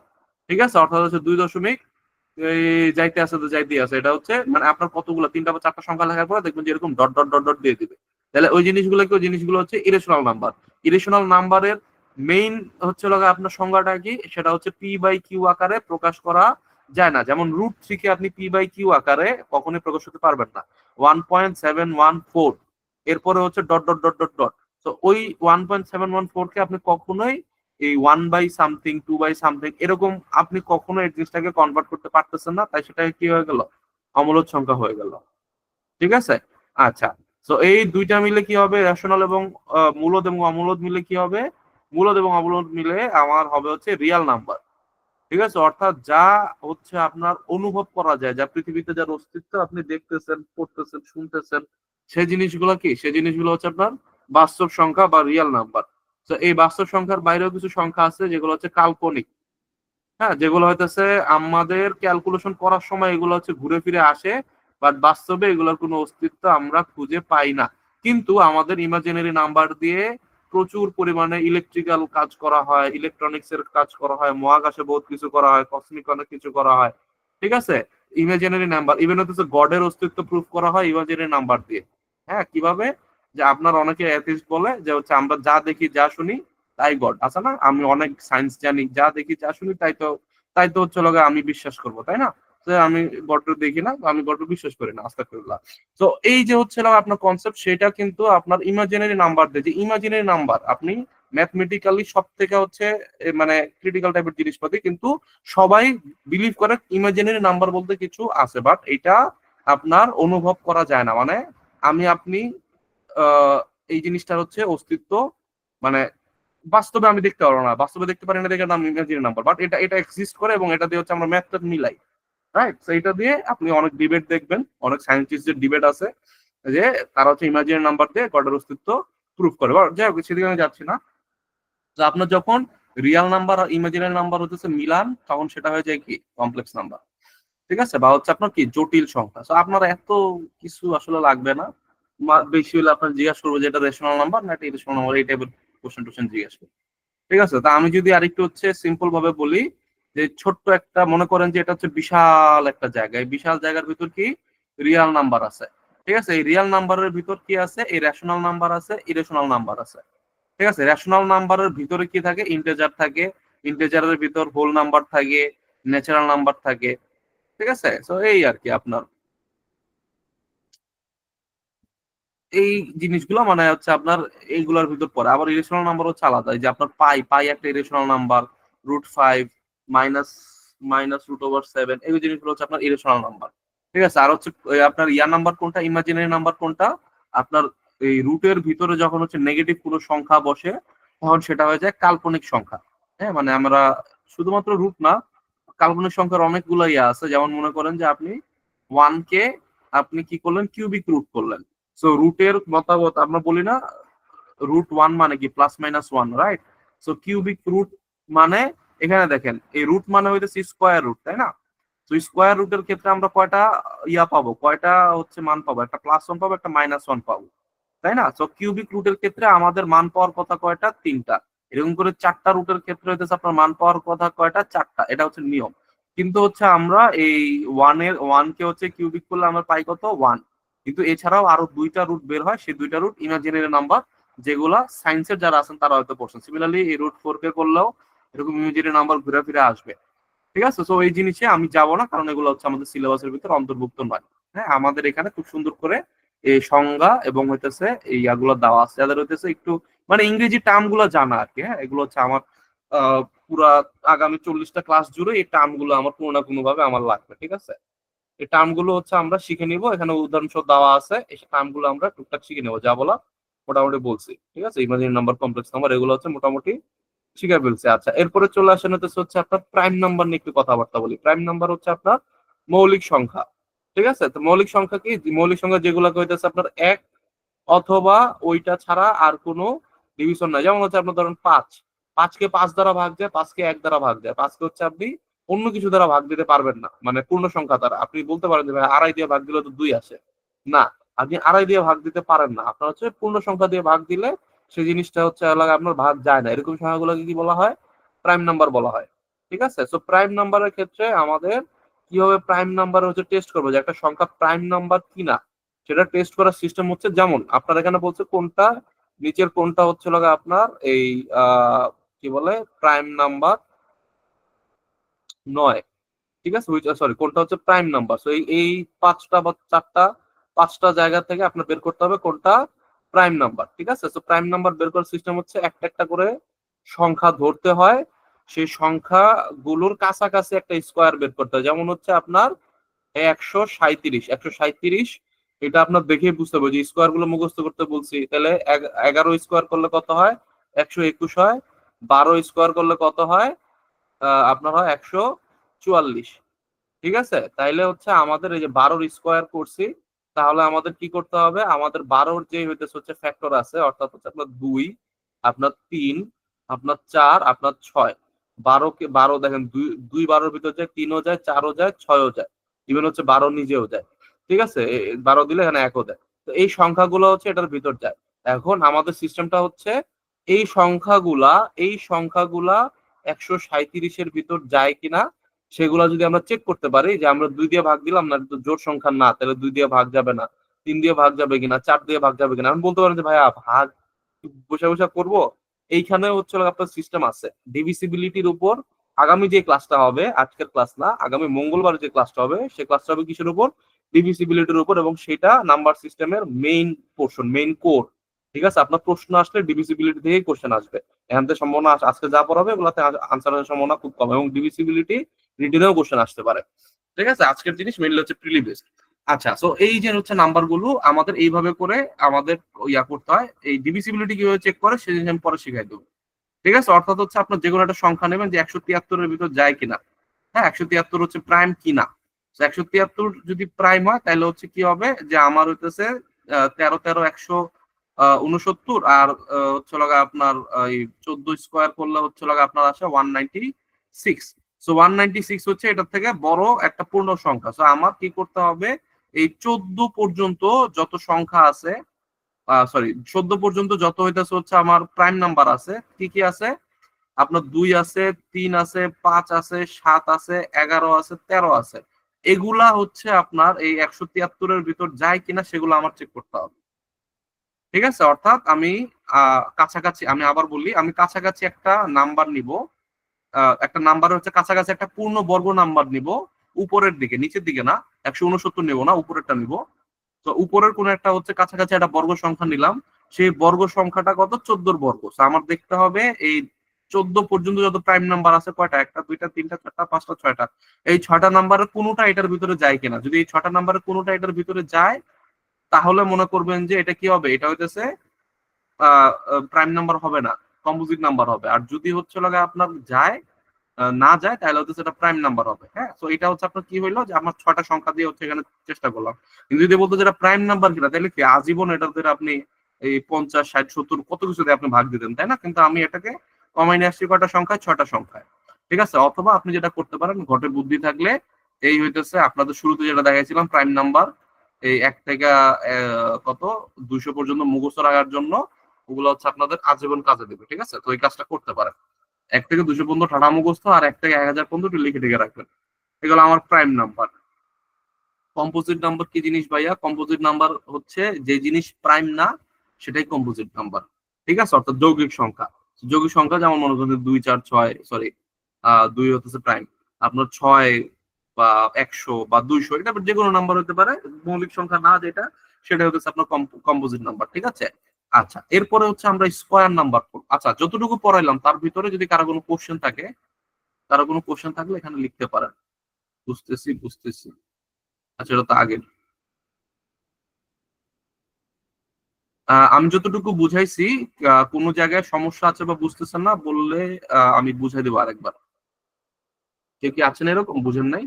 A: ঠিক আছে? অর্থাৎ হচ্ছে 2 দশমিক এই যাইতে আছে তো যাইতেই আছে, এটা হচ্ছে মানে আপনার কতগুলো 3টা বা 4টা সংখ্যা লেখার পরে দেখবেন যে এরকম ডট ডট ডট ডট দিয়ে দিবে। তাহলে ওই জিনিসগুলোকে, ওই জিনিসগুলো হচ্ছে ইরেশনাল নাম্বার। ইরেশনাল নাম্বারের মেইন হচ্ছে লগা আপনার সংজ্ঞাটা কি? সেটা হচ্ছে p/q আকারে প্রকাশ করা যায় না। যেমন √3 কে আপনি p/q আকারে কখনোই প্রকাশ করতে পারবেন না। 1.714, এরপরে হচ্ছে dot dot dot dot dot. তো ওই 1.714 কে আপনি কখনোই এই 1/সামথিং, 2/সামথিং এরকম আপনি কখনো এই জিনিসটাকে কনভার্ট করতে পারতেছেন না, তাই সেটা কি হয়ে গেল? অমূলদ সংখ্যা হয়ে গেল। ঠিক আছে? আচ্ছা, তো এই দুইটা মিলে কি হবে? রেশনাল এবং মূলদ এবং অমূলদ মিলে কি হবে? মূলদ এবং অমূলদ মিলে আমার হবে হচ্ছে রিয়াল নাম্বার। ঠিক আছে? অর্থাৎ যা হচ্ছে আপনার অনুভব করা যায়, যা পৃথিবীতে যার অস্তিত্ব আপনি দেখতেছেন, পড়তেছেন, শুনতেছেন, সেই জিনিসগুলো কি? সেই জিনিসগুলো হচ্ছে আপনার বাস্তব সংখ্যা বা রিয়াল নাম্বার। তো এই বাস্তব সংখ্যার বাইরেও কিছু সংখ্যা আছে যেগুলো হচ্ছে কাল্পনিক। হ্যাঁ, যেগুলো হইতেছে আমাদের ক্যালকুলেশন করার সময় এগুলো হচ্ছে ঘুরে ফিরে আসে, বাট বাস্তবে এগুলোর কোনো অস্তিত্ব আমরা খুঁজে পাই না। কিন্তু আমাদের ইমাজিনারি নাম্বার দিয়ে প্রচুর পরিমাণে ইলেকট্রিক্যাল কাজ করা হয়, ইলেকট্রনিক্স এর কাজ করা হয়, মহাকাশে বহুত কিছু করা হয়, কসমিক অনেক কিছু করা হয়। ঠিক আছে? ইমাজিনারি নাম্বার, ইভেন হচ্ছে গডের অস্তিত্ব প্রুফ করা হয় ইমাজিনারি নাম্বার দিয়ে। হ্যাঁ, কিভাবে? যে আপনার অনেকে অ্যাথিস্ট বলে যে হচ্ছে আমরা যা দেখি যা শুনি তাই গড আছে না, আমি অনেক সায়েন্স জানি, যা দেখি যা শুনি তাই তো হচ্ছে লগে আমি বিশ্বাস করবো, তাই না? তো আমি গড দেখি না, আমি গড বিশ্বাস করি না, আস্তাগফিরুল্লাহ। তো এই যে হচ্ছে আপনার কনসেপ্ট, সেটা কিন্তু আপনার ইমাজিনারি নাম্বার দিয়ে, যে ইমাজিনারি নাম্বার আপনি ম্যাথমেটিক্যালি সব থেকে হচ্ছে মানে ক্রিটিক্যাল টাইপের জিনিসপাতি, কিন্তু সবাই বিলিভ করে ইমাজিনারি নাম্বার বলতে কিছু আছে, বাট এটা আপনার অনুভব করা যায় না। মানে আমি আপনি আহ এই জিনিসটার হচ্ছে অস্তিত্ব মানে বাস্তবে আমি দেখতে পারবো না, বাস্তবে দেখতে পারি না দেখে নাম ইমাজিনারি নাম্বার, বাট এটা এটা এক্সিস্ট করে এবং এটা দিয়ে হচ্ছে আমরা ম্যাথটা মিলাই। রাইট? তো এটা দিয়ে আপনি অনেক ডিবেট দেখবেন, অনেক সায়েন্টিস্টদের ডিবেট আছে যে তারা হচ্ছে ইমাজিনারি নাম্বার দিয়ে গডের অস্তিত্ব প্রুফ করে। যাই হোক, সেদিকে আমি যাচ্ছি না। তো আপনার যখন রিয়াল নাম্বার আর ইমাজিনারি নাম্বার হচ্ছে মিলান, তখন সেটা হয়ে যায় কি? Complex number. ঠিক আছে? বা হচ্ছে আপনার কি? জটিল সংখ্যা। তো আপনার এত কিছু আসলে লাগবে না। বেশি হলে আপনার জিজ্ঞাসা করবো যে এটা রেশনাল নাম্বার না এটা ইরেশনাল নাম্বার, এই টাইপের কোশ্চেন টোশ্চেন জিজ্ঞাসা করবো। ঠিক আছে? তা আমি যদি আরেকটু হচ্ছে সিম্পল ভাবে বলি, যে ছোট্ট একটা, মনে করেন যে এটা হচ্ছে বিশাল একটা জায়গা, এই বিশাল জায়গার ভিতর কি? রিয়াল নাম্বার আছে। ঠিক আছে? এই রিয়াল নাম্বারের ভিতর কি আছে? এই রেশনাল নাম্বার আছে, ইরেশনাল নাম্বার আছে। ঠিক আছে? রেশনাল নাম্বারের ভিতরে কি থাকে? ইন্টেজার থাকে, ইন্টেজারের ভিতর হোল নাম্বার থাকে, ন্যাচারাল নাম্বার থাকে। ঠিক আছে? তো এই আর কি আপনার এই জিনিসগুলো মানে হচ্ছে আপনার এইগুলোর ভিতর পড়ে। আবার ইরেশনাল নাম্বার হচ্ছে আলাদা, এই যে আপনার পাই, পাই একটা ইরেশনাল নাম্বার, √5, মাইনাস মাইনাস √7, এই জিনিসগুলো হচ্ছে আপনার ইরেশনাল নাম্বার। ঠিক আছে? আর হচ্ছে আপনার ইয়ার নাম্বার কোনটা, ইমাজিনারি নাম্বার কোনটা? আপনার এই রুটের ভিতরে যখন হচ্ছে নেগেটিভ কোনো সংখ্যা বসে, তখন সেটা হয়ে যায় কাল্পনিক সংখ্যা। হ্যাঁ, মানে আমরা শুধুমাত্র রুট না, কাল্পনিক সংখ্যার অনেকগুলো ইয়ে আছে। যেমন মনে করেন যে আপনি 1 কে আপনি কি করলেন, কিউবিক রুট করলেন। সো রুটের মতামত আমরা বলি না, √1 মানে কি +-1, রাইট? সো কিউবিক রুট মানে, এখানে দেখেন এই রুট মানে হইতেছে স্কোয়ার রুট, তাই না? তো স্কোয়ার রুটের ক্ষেত্রে আমরা কয়টা ইয়া পাবো, কয়টা হচ্ছে মান পাবো, একটা +1 পাবো, একটা -1 পাবো, তাই না? তো কিউবিক রুটের ক্ষেত্রে আমাদের মান পাওয়ার কথা কয়টা, 3টা। এরকম করে 4টা রুটের ক্ষেত্রে হইতেছে আপনার মান পাওয়ার কথা কয়টা, 4টা। এটা হচ্ছে নিয়ম। কিন্তু হচ্ছে আমরা এই ওয়ান কে হচ্ছে কিউবিক করলে আমরা পাই কত, 1। কিন্তু এছাড়াও আরো 2টা রুট বের হয়, সেই 2টা রুট ইমাজিনারি নাম্বার, যেগুলা সায়েন্সের যারা আছেন তারা হয়তো পড়ছেন। সিমিলারলি এই √4 কে করলেও এরকম ইমাজিনারি নাম্বার ঘুরে ফিরে আসবে। ঠিক আছে, তো এই জিনিসে আমি যাব না, কারণ এগুলো হচ্ছে আমাদের সিলেবাসের ভিতরে অন্তর্ভুক্ত নয়। হ্যাঁ, আমাদের এখানে খুব সুন্দর করে এই সংজ্ঞা এবং হইতেছে এই ইয়াগুলো দেওয়া আছে, যাদের হইতেছে একটু মানে ইংরেজি টার্ম গুলো জানা আর কি। হ্যাঁ, এগুলো হচ্ছে আমার পুরা আগামী 40টা ক্লাস জুড়ে এই টার্ম গুলো আমার কোনো না কোনো ভাবে আমার লাগবে। ঠিক আছে, এই টার্ম গুলো হচ্ছে আমরা শিখে নিব, এখানে উদাহরণ সহ দেওয়া আছে, এই টার্ম গুলো আমরা টুকটাক শিখে নেবো, যা বলা মোটামুটি বলছি। ঠিক আছে, ইমাজিনারি নাম্বার, কমপ্লেক্স নাম্বার, এগুলো হচ্ছে মোটামুটি শিখে ফেলছে। আচ্ছা, এরপরে চলে আসেন হচ্ছে আপনার প্রাইম নাম্বার নিয়ে একটু কথাবার্তা বলি। প্রাইম নাম্বার হচ্ছে আপনার মৌলিক সংখ্যা। ঠিক আছে, তো মৌলিক সংখ্যা কি, মৌলিক সংখ্যা যেগুলো হইতেছে আপনার এক অথবা ওইটা ছাড়া আর কোনো ডিভিশন নাই। যেমন হচ্ছে আপনার ধরেন 5কে 5 দ্বারা ভাগ যায়, 5কে 1 দ্বারা ভাগ যায়, 5কে হচ্ছে আপনি অন্য কিছু দ্বারা ভাগ দিতে পারবেন না, মানে পূর্ণ সংখ্যা দ্বারা। আপনি বলতে পারেন যে ভাই আড়াই দিয়ে ভাগ দিলে তো 2 আসে, না, আপনি আড়াই দিয়ে ভাগ দিতে পারেন না। আপনার হচ্ছে পূর্ণ সংখ্যা দিয়ে ভাগ দিলে সেই জিনিসটা হচ্ছে এলাকা আপনার ভাগ যায় না, এরকম সংখ্যাগুলোকে কি বলা হয়, প্রাইম নাম্বার বলা হয়। ঠিক আছে, সো প্রাইম নাম্বারের ক্ষেত্রে আমাদের কিভাবে প্রাইম নাম্বার হচ্ছে টেস্ট করবো যে একটা সংখ্যা প্রাইম নাম্বার কিনা, সেটা টেস্ট করার সিস্টেম হচ্ছে, যেমন আপনার এখানে বলছে কোনটা নিচের কোনটা হচ্ছে লাগা আপনার এই কি বলে প্রাইম নাম্বার 9। ঠিক আছে, সরি, কোনটা হচ্ছে প্রাইম নাম্বার। তো এই 5টা বা 4টা, 5টা জায়গা থেকে আপনার বের করতে হবে কোনটা প্রাইম নাম্বার। ঠিক আছে, তো প্রাইম নাম্বার বের করার সিস্টেম হচ্ছে একটা একটা করে সংখ্যা ধরতে হয়, সেই সংখ্যাগুলোর কাছাকাছি একটা স্কোয়ার বের করতে হয়। যেমন হচ্ছে আপনার 137, এটা আপনার দেখেই বুঝতে হবে যে স্কোয়ার গুলো মুখস্থ করতে বলছি, তাহলে 11 স্কোয়ার করলে কত হয়, 121 হয়। 12 স্কোয়ার করলে কত হয়, আপনার হয় 144। ঠিক আছে, তাইলে হচ্ছে আমাদের এই যে 12 স্কোয়ার করছি, তাহলে আমাদের কি করতে হবে, আমাদের 12 যে হইতেছে হচ্ছে ফ্যাক্টর আছে, অর্থাৎ হচ্ছে আপনার 2, আপনার 3, আপনার 4, আপনার 6। 12 দেখেন, 2 12-র ভিতর যায়, 3ও যায়, 4ও যায়, 6ও যায়, ইভেন হচ্ছে 12 নিজেও যায়। ঠিক আছে, 12 দিলে এখানে 1ও দেয়। তো এই সংখ্যাগুলো হচ্ছে এটার ভিতর যায়। এখন আমাদের সিস্টেমটা হচ্ছে এই সংখ্যাগুলা এই সংখ্যাগুলা 137-এর ভিতর যায় কিনা সেগুলা যদি আমরা চেক করতে পারি, যে আমরা 2 দিয়ে ভাগ দিলাম না, তো জোড় সংখ্যা না, তাহলে 2 দিয়ে ভাগ যাবে না, 3 দিয়ে ভাগ যাবে কিনা, 4 দিয়ে ভাগ যাবে কিনা। আমি বলতে পারেন যে ভাইয়া ভাগ বসে বসে করবো, এইখানে হচ্ছে আপনার সিস্টেম আছে ডিভিসিবিলিটির উপর। আগামী যে ক্লাসটা হবে, আজকের ক্লাস না, আগামী মঙ্গলবার যে ক্লাসটা হবে, সেই ক্লাসটা হবে কিসের উপর, ডিভিসিবিলিটির উপর, এবং সেটা নাম্বার সিস্টেমের মেইন পোর্শন, মেইন কোর। ঠিক আছে, আপনার প্রশ্ন আসলে ডিভিসিবিলিটি থেকেই কোশ্চেন আসবে। এখান থেকে সম্ভাবনা আজকে যা পড়াবে ওগুলাতে আনসারের সম্ভাবনা খুব কম, এবং ডিভিসিবিলিটি রিটেনেও কোশ্চেন আসতে পারে। ঠিক আছে, আজকের জিনিস মেইনলি হচ্ছে প্রিলি বেসড। আচ্ছা, সো এই যে হচ্ছে নাম্বার গুলো আমাদের এইভাবে করে আমাদের ইয়া করতে হয়। এই ডিভিসিবিলিটি কিভাবে চেক করে সেই জিনিস আমি পরে শিখাই দেবো। ঠিক আছে, অর্থাৎ হচ্ছে আপনার যে কোনো একটা সংখ্যা নেবেন যে 173-এর ভিতর যায় কিনা। হ্যাঁ, 173 হচ্ছে প্রাইম কিনা। 173 যদি প্রাইম হয় তাহলে হচ্ছে কি হবে, যে আমার হইতেছে 13 13 169, আর হচ্ছে লাগা আপনার এই 14 স্কোয়ার করলে হচ্ছে লাগা আপনার আসে 196। সো 196 হচ্ছে এটার থেকে বড় একটা পূর্ণ সংখ্যা। সো আমার কি করতে হবে, এই 14 পর্যন্ত যত সংখ্যা আছে, সরি 14 পর্যন্ত যত হইতেছে হচ্ছে আমার প্রাইম নাম্বার আছে, কি কি আছে, আপনার 2 আছে, 3 আছে, 5 আছে, 7 আছে, 11 আছে, 13 আছে, এগুলা হচ্ছে আপনার এই 173-এর ভিতর যায় কিনা সেগুলো আমার চেক করতে হবে। ঠিক আছে, অর্থাৎ আমি কাছাকাছি, আমি আবার বলি, আমি কাছাকাছি একটা নাম্বার নিব, একটা নাম্বার হচ্ছে কাছাকাছি একটা পূর্ণ বর্গ নাম্বার নিব, উপরের দিকে, নিচের দিকে না, 169 নিব না, উপরেরটা নিব। তো উপরের কোন একটা হচ্ছে কাছাকাছি একটা বর্গ সংখ্যা নিলাম, সেই বর্গ সংখ্যাটা কত, 14 বর্গ। তো আমার দেখতে হবে এই 14 পর্যন্ত যত প্রাইম নাম্বার আছে কয়টা, একটা, দুইটা, তিনটা, চারটা, পাঁচটা, 6টা, এই 6টা নাম্বারের কোনোটা এটার ভিতরে যায় কিনা। যদি এই 6টা নাম্বারের কোনোটা এটার ভিতরে যায়, তাহলে মনে করবেন যে এটা কি হবে, এটা হইতেছে প্রাইম নাম্বার হবে না। কম্পোজিট নাম্বার হবে। আর যদি হচ্ছে লাগে আপনার যায় না যায় তাহলে হচ্ছে সেটা প্রাইম নাম্বার হবে। হ্যাঁ, তো এটা হচ্ছে আপনার কি হইলো যে আমার 6টা সংখ্যা দিয়ে হচ্ছে এখানে চেষ্টা করলাম। কিন্তু যদি বলতো যেটা প্রাইম নাম্বার কিনা তাহলে কি আজীবন এটা ধরে আপনি এই 50, 60, 70 কত কিছু দিয়ে আপনি ভাগ দিতেন, তাই না? কিন্তু আমি এটাকে কমাই নিয়ে আসছি কয়টা সংখ্যায়, 6টা সংখ্যায়। ঠিক আছে, অথবা আপনি যেটা করতে পারেন ঘটে বুদ্ধি থাকলে, এই হইতেছে আপনাদের শুরুতে যেটা দেখাইছিলাম প্রাইম নাম্বার, এই 1 থেকে কত 200 পর্যন্ত মুখস্থ রাখার জন্য ওগুলো হচ্ছে আপনাদের আজীবন কাজে দেবে। ঠিক আছে, তো এই কাজটা করতে পারেন। 1 থেকে 200 পর্যন্ত ঠাড়া মুখস্থ আর 1 থেকে 1000 পর্যন্ত একটু লিখে টিকে রাখবেন। এগুলো আমার প্রাইম নাম্বার। কম্পোজিট নাম্বার কি জিনিস ভাইয়া? কম্পোজিট নাম্বার হচ্ছে যে জিনিস প্রাইম না সেটাই কম্পোজিট নাম্বার। ঠিক আছে, অর্থাৎ যৌগিক সংখ্যা। যৌগিক সংখ্যা যেমন মনে করেন 2, 4, 6, সরি 2 হচ্ছে প্রাইম, আপনার 6 বা 100 বা 200, এটা যে কোনো নাম্বার হতে পারে, মৌলিক সংখ্যা না যেটা সেটা হচ্ছে আপনার কম্পোজিট নাম্বার। ঠিক আছে, আচ্ছা এরপরে হচ্ছে আমরা স্কয়ার নাম্বার। আচ্ছা, যতটুকু পড়াইলাম তার ভিতরে যদি কারো কোনো কোশ্চেন থাকে, কারো কোনো কোশ্চেন থাকলে এখানে লিখতে পারেন। বুঝতেছি বুঝতেছি। আচ্ছা, এটা তো আগের। আমি যতটুকু বুঝাইছি, কোনো জায়গায় সমস্যা আছে বা বুঝতেছেন না বললে আমি বুঝাই দেবো আরেকবার। কেউ কি আছেন এরকম বুঝেন নাই?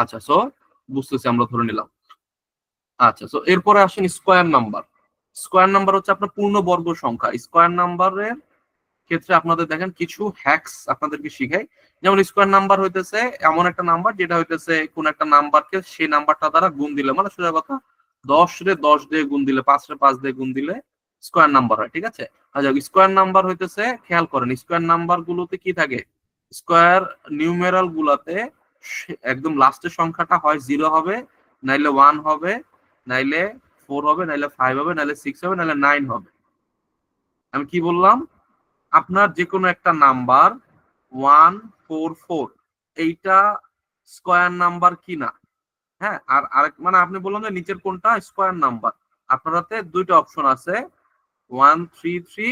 A: আচ্ছা, সো বুঝতেছি, আমরা ধরে নিলাম। আচ্ছা, সো এরপরে আসেন স্কোয়ার নাম্বার। স্কোয়ার নাম্বার হচ্ছে আপনার পূর্ণবর্গ সংখ্যা। স্কোয়ার নাম্বারের ক্ষেত্রে আপনাদের দেখেন কিছু হ্যাক্স আপনাদেরকে শিখাই। যেমন স্কোয়ার নাম্বার হইতেছে এমন একটা নাম্বার যেটা হইতেছে কোন একটা নাম্বারকে সেই নাম্বারটা দ্বারা গুণ দিলে, মানে সোজা কথা 10 রে 10 দিয়ে গুণ দিলে, 5 রে 5 দিয়ে গুণ দিলে স্কোয়ার নাম্বার হয়। ঠিক আছে, আচ্ছা স্কোয়ার নাম্বার হইতেছে, খেয়াল করেন স্কোয়ার নাম্বার গুলোতে কি থাকে, স্কোয়ার নিউমেরাল গুলাতে একদম লাস্টের সংখ্যাটা হয় 0 হবে, নাইলে 1 হবে, নাইলে 4 হবে, নাইলে 5 হবে, নাইলে 6 হবে, নাইলে 9 হবে। আমি কি বললাম? আপনার যে কোনো একটা নাম্বার 144 এইটা স্কয়ার নাম্বার কিনা। হ্যাঁ, আর আরেক মানে আপনি বললেন যে নিচের কোনটা স্কয়ার নাম্বার, আপনার হাতে দুইটা অপশন আছে, 133,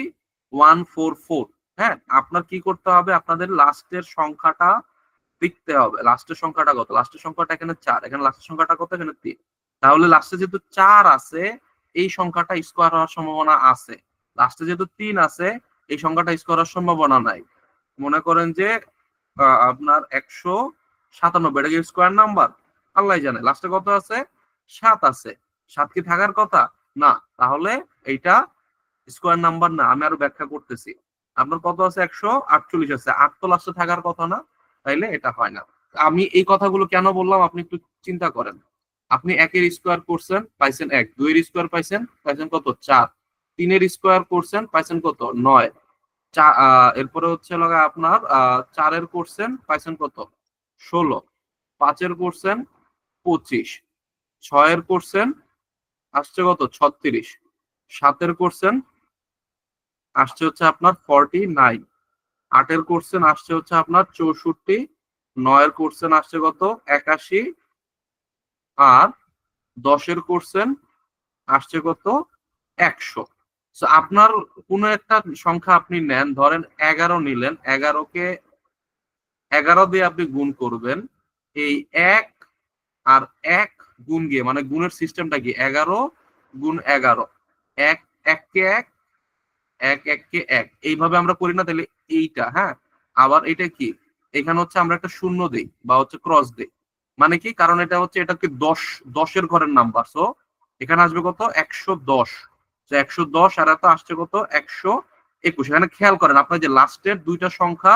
A: 144। হ্যাঁ, আপনার কি করতে হবে, আপনাদের লাস্টের সংখ্যাটা লিখতে হবে। লাস্টের সংখ্যাটা কত? লাস্টের সংখ্যাটা এখানে 4, এখানে লাস্টের সংখ্যাটা কত? এখানে 3। তাহলে লাস্টে যেহেতু 4 আছে এই সংখ্যাটা স্কোয়ার হওয়ার সম্ভাবনা আছে। লাস্টে যেহেতু 3 আছে এই সংখ্যাটা স্কোয়ার হওয়ার সম্ভাবনা নাই। মনে করেন যে আপনার 197, এটা কি স্কোয়ার নাম্বার? আল্লাহ জানে। লাস্টে কত আছে? 7 আছে। 7 কি থাকার কথা না, তাহলে এইটা স্কোয়ার নাম্বার না। আমি আরো ব্যাখ্যা করতেছি। আপনার কত আছে? 148 আছে। 8 তো লাস্টে থাকার কথা না, তাইলে এটা হয় না। আমি এই কথাগুলো কেন বললাম আপনি একটু চিন্তা করেন। আপনি 1 এর স্কোয়ার করছেন পাইছেন 1, 2 এর স্কোয়ার পাইছেন পাইছেন কত? 4, 3 এর স্কোয়ার করছেন পাইছেন কত? 9, এরপরে হচ্ছে লগা আপনার 4 এর করছেন পাইছেন কত? 16, 5 এর করছেন 25, 6 এর করছেন আসছে কত? 36, 7 এর করছেন আসছে হচ্ছে আপনার 49, 8 এর কোশ্চেন আসছে হচ্ছে আপনার 64, 9 এর কোশ্চেন আসছে কত? 81, আর 10 এর কোশ্চেন আসছে কত? 100। So, আপনার কোন একটা সংখ্যা আপনি নেন, ধরেন 11 নিলেন, 11 কে 11 দিয়ে আপনি গুণ করবেন। এই 1 আর 1 গুণ গিয়ে, মানে গুণের সিস্টেমটা কি, 11 গুণ 11, 1 1 কে 1, 1 1 কে 1, এইভাবে আমরা করি না? তাহলে এইটা, হ্যাঁ, আবার এটা কি, এখানে হচ্ছে আমরা একটা শূন্য দেই বা হচ্ছে ক্রস দেই। মানে কি, কারণ এটা হচ্ছে এটাকে 10 এর ঘরের নাম্বার, সো এখানে আসবে কত? 110। 110 আর এত আসছে কত? 121। এখানে খেয়াল করেন আপনার যে লাস্টের দুইটা সংখ্যা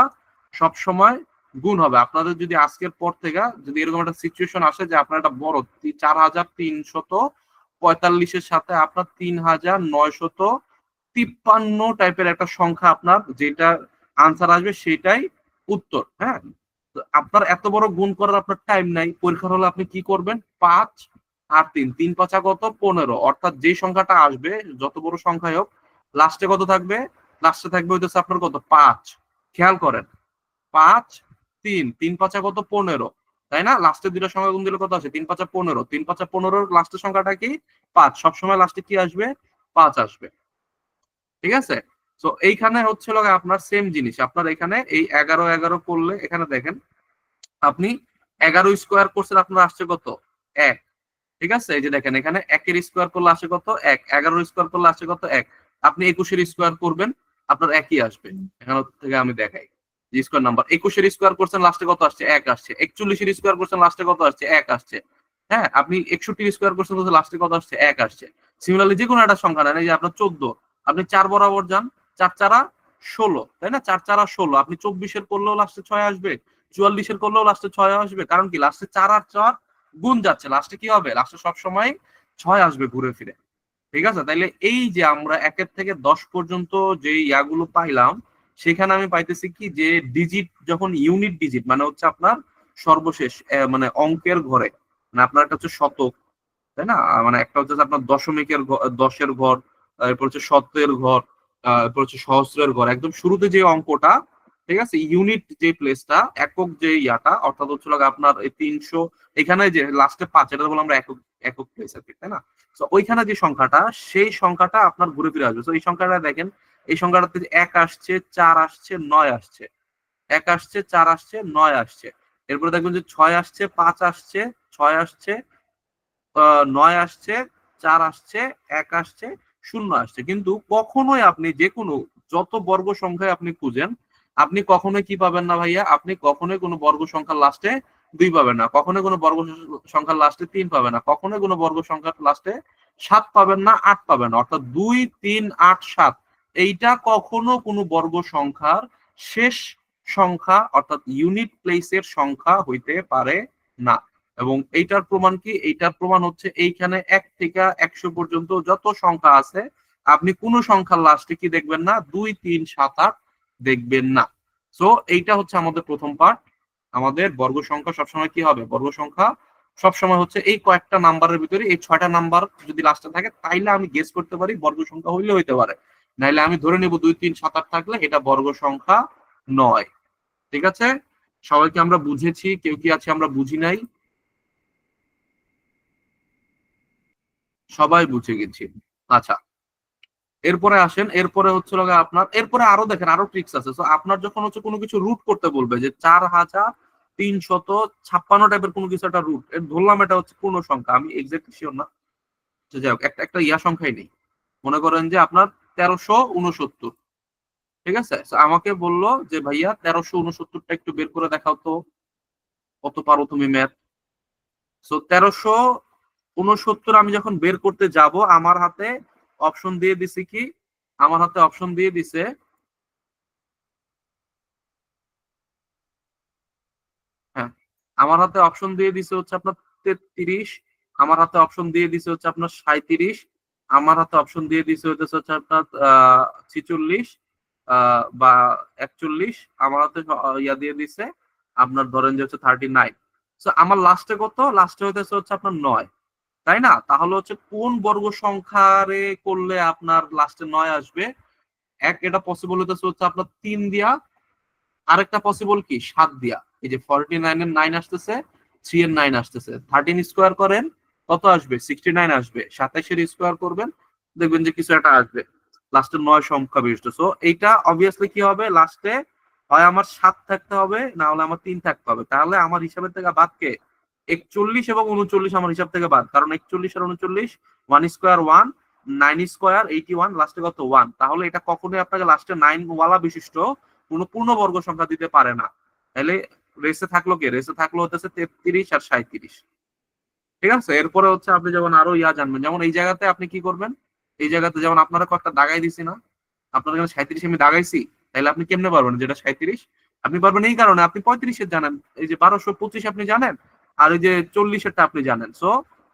A: সব সময় গুণ হবে। আপনাদের যদি আজকের পর থেকে যদি এরকম একটা সিচুয়েশন আসে যে আপনার একটা বড় 4345 সাথে আপনার 3953 টাইপের একটা সংখ্যা, আপনার যেটা আনসার আসবে সেটাই উত্তর। হ্যাঁ, তো আপনার এত বড় গুণ করার আপনার টাইম নাই। পরীক্ষার হলে আপনি কি করবেন? 5 আর 3, 3 5 কত? 15। অর্থাৎ যে সংখ্যাটা আসবে যত বড় সংখ্যাই হোক লাস্টে কত থাকবে? লাস্টে থাকবে হইতেছে আপনার কত? 5। খেয়াল করেন, 5 3, 3 5 কত? 15, তাই না? লাস্টে দুইটা সংখ্যা গুণ দিলে কত আসে? 3 5 15, 3 5 15, লাস্টের সংখ্যাটা কি? 5। সবসময় লাস্টে কি আসবে? 5 আসবে। ঠিক আছে, তো এইখানে হচ্ছে আপনার সেম জিনিস। আপনার এখানে এই 11 11 করলে এখানে দেখেন আপনি 11 স্কোয়ার করছেন, আপনার আসছে কত? 1। ঠিক আছে, এই যে দেখেন এখানে 1 এর স্কোয়ার করলে আসে কত? 1, 11 স্কোয়ার করলে আসে কত? 1। আপনি 21-এর স্কোয়ার করবেন, আপনার একই আসবে। এখান থেকে আমি দেখাই যে স্কোয়ার নাম্বার 21-এর স্কোয়ার করছেন, লাস্টে কত আসছে? 1 আসছে। 41-এর স্কোয়ার করছেন, লাস্টে কত আসছে? 1 আসছে। হ্যাঁ, আপনি 61-এর স্কোয়ার করছেন, লাস্টে কত আসছে? 1 আসছে। সিমিলারলি যে কোনো একটা সংখ্যা নেন, এই যে আপনার 14, আপনি 4 বরাবর যান, 4 4 16, তাই না? 4 4 16, আপনি 24-এর করলেও লাস্টে 6 আসবে, 44-এর করলেও লাস্টে 6 আসবে। কারণ কি? লাস্টে 4 আর 4 গুণ যাচ্ছে, লাস্টে কি হবে? লাস্টে সবসময় 6 আসবে ঘুরে ফিরে। ঠিক আছে? তাইলে এই যে আমরা 1 থেকে 10 পর্যন্ত যে ইয়াগুলো পাইলাম, সেখানে আমি পাইতেছি কি যে ডিজিট যখন ইউনিট ডিজিট মানে হচ্ছে আপনার সর্বশেষ মানে অঙ্কের ঘরে, মানে আপনার একটা হচ্ছে শতক, তাই না? মানে একটা হচ্ছে আপনার দশমিকের দশের ঘর, এরপর হচ্ছে শতের ঘর, এরপর হচ্ছে সহস্রের ঘর, একদম শুরুতে যে অঙ্কটা, ঠিক আছে, ইউনিট যে প্লেসটা, একক যে ইয়াটা, অর্থাৎ হচ্ছে আপনার এই 300, এখানে যে লাস্টে 5, এটা বললাম আমরা একক, একক প্লেস আর কি, তাই না? তো ওইখানে যে সংখ্যাটা, সেই সংখ্যাটা আপনার ঘুরে ফিরে আসবে। তো এই সংখ্যাটা দেখেন, এই সংখ্যাটাতে 1 আসছে, 4 আসছে, 9 আসছে, 1 আসছে, 4 আসছে, 9 আসছে। এরপরে দেখবেন যে 6 আসছে, 5 আসছে, 6 আসছে, 9 আসছে, 4 আসছে, 1 আসছে, 0 আসছে। কিন্তু কখনোই আপনি যে কোনো, যত বর্গ সংখ্যায় আপনি খুঁজেন, আপনি কখনোই কি পাবেন না ভাইয়া? আপনি কখনোই কোনো বর্গ সংখ্যার লাস্টে 2 পাবেন না, কখনোই কোনো বর্গ সংখ্যার লাস্টে 3 পাবেন না, কখনোই কোনো বর্গ সংখ্যার লাস্টে 7 পাবেন না, 8 পাবেন না। অর্থাৎ 2, 3, 8, 7 এইটা কখনো কোনো বর্গ সংখ্যার শেষ সংখ্যা, অর্থাৎ ইউনিট প্লেসের সংখ্যা হইতে পারে না। এবং এইটার প্রমাণ কি? এইটার প্রমাণ হচ্ছে এইখানে 1 থেকে 100 পর্যন্ত যত সংখ্যা আছে, আপনি কোন সংখ্যার লাস্টে কি দেখবেন না? 2, 3, 7, 8 দেখবেন না। সো এইটা হচ্ছে আমাদের প্রথম পার্ট। আমাদের বর্গ সংখ্যা সবসময় কি হবে? বর্গ সংখ্যা সবসময় হচ্ছে এই কয়েকটা নাম্বারের ভিতরে, এই 6টা নাম্বার যদি লাস্টে থাকে, তাইলে আমি গেস করতে পারি বর্গ সংখ্যা হইলে হইতে পারে, নাইলে আমি ধরে নেব 2, 3, 7, 8 থাকলে এটা বর্গ সংখ্যা নয়। ঠিক আছে? সবাইকে আমরা বুঝেছি? কেউ কি আছে আমরা বুঝি নাই? সবাই বুঝে গেছি। আচ্ছা, এরপরে আসেন, এরপরে হচ্ছে আপনার, এরপরে আরো দেখেন, আরো ট্রিক্স আছে। তো আপনার যখন হচ্ছে কোনো কিছু রুট করতে বলবে, যে 4356 টাইপের কোনো কিছু একটা রুট, ধরলাম এটা হচ্ছে পূর্ণ সংখ্যা, আমি এক্সাক্টলি শিওর না, তো যাই হোক, একটা একটা ইয়া সংখ্যাই নেই, মনে করেন যে আপনার 1369, ঠিক আছে? তো আমাকে বললো যে ভাইয়া 1369টা একটু বের করে দেখাও তো, কত পারো তুমি ম্যাথ। সো 1369 আমি যখন বের করতে যাব, আমার হাতে অপশন দিয়ে দিছে কি, আমার হাতে অপশন দিয়ে দিছে, হ্যাঁ, আমার হাতে অপশন দিয়ে দিছে হচ্ছে আপনার 33, আমার হাতে অপশন দিয়ে দিছে হচ্ছে আপনার 37, আমার হাতে অপশন দিয়ে দিছে হচ্ছে আপনার 46, বা 41, আমার হাতে ইয়া দিয়ে দিছে আপনার, ধরেন যে হচ্ছে 39। তো আমার লাস্টে কত? লাস্টে হইতেছে হচ্ছে আপনার 9, তাই না? তাহলে হচ্ছে কোন বর্গ সংখ্যারে করলে আপনার লাস্টে 9 আসবে? এক, এটা পসিবল হইতেছে হচ্ছে আপনার 3 দিয়া, আরেকটা পসিবল কি 7 দিয়া। এই যে 49 এর 9 আসতেছে, 3 এর 9 আসতেছে, 13 স্কোয়ার করেন, কত আসবে? 69 আসবে। 27 এর স্কোয়ার করবেন, দেখবেন যে কিছু একটা আসবে, লাস্টে 9 সংখ্যা বিশিষ্ট। সো এইটা অবভিয়াসলি কি হবে? লাস্টে হয় আমার 7 থাকতে হবে, না হলে আমার 3 থাকতে হবে। তাহলে আমার হিসাবের থেকে বাদ কে? 41 এবং 39 আমার হিসাব থেকে বাদ, কারণ 41 আর 39, 1 স্কোয়ার 1, 9 স্কোয়ার 81, লাস্টে কত? 1। তাহলে এটা কখনোই আপনাকে লাস্টে 9 ওয়ালা বিশিষ্ট কোনো পূর্ণবর্গ সংখ্যা দিতে পারে না। তাহলে রেসে থাকলো কে? রেসে থাকলো হচ্ছে 33 আর 37। ঠিক আছে? এরপরে হচ্ছে আপনি যখন আরো ইয়া জানবেন, যেমন এই জায়গাতে আপনি কি করবেন, এই জায়গাতে যেমন আপনারা কয়েকটা দাগাই দিছি না, আপনার এখানে 37 আমি দাগাইছি, তাহলে আপনি কেমনে পারবেন যেটা 37? আপনি পারবেন এই কারণে, আপনি 35-এর জানেন, এই যে 1225 আপনি জানেন, আর ওই যে 40-এরটা আপনি জানেন। সো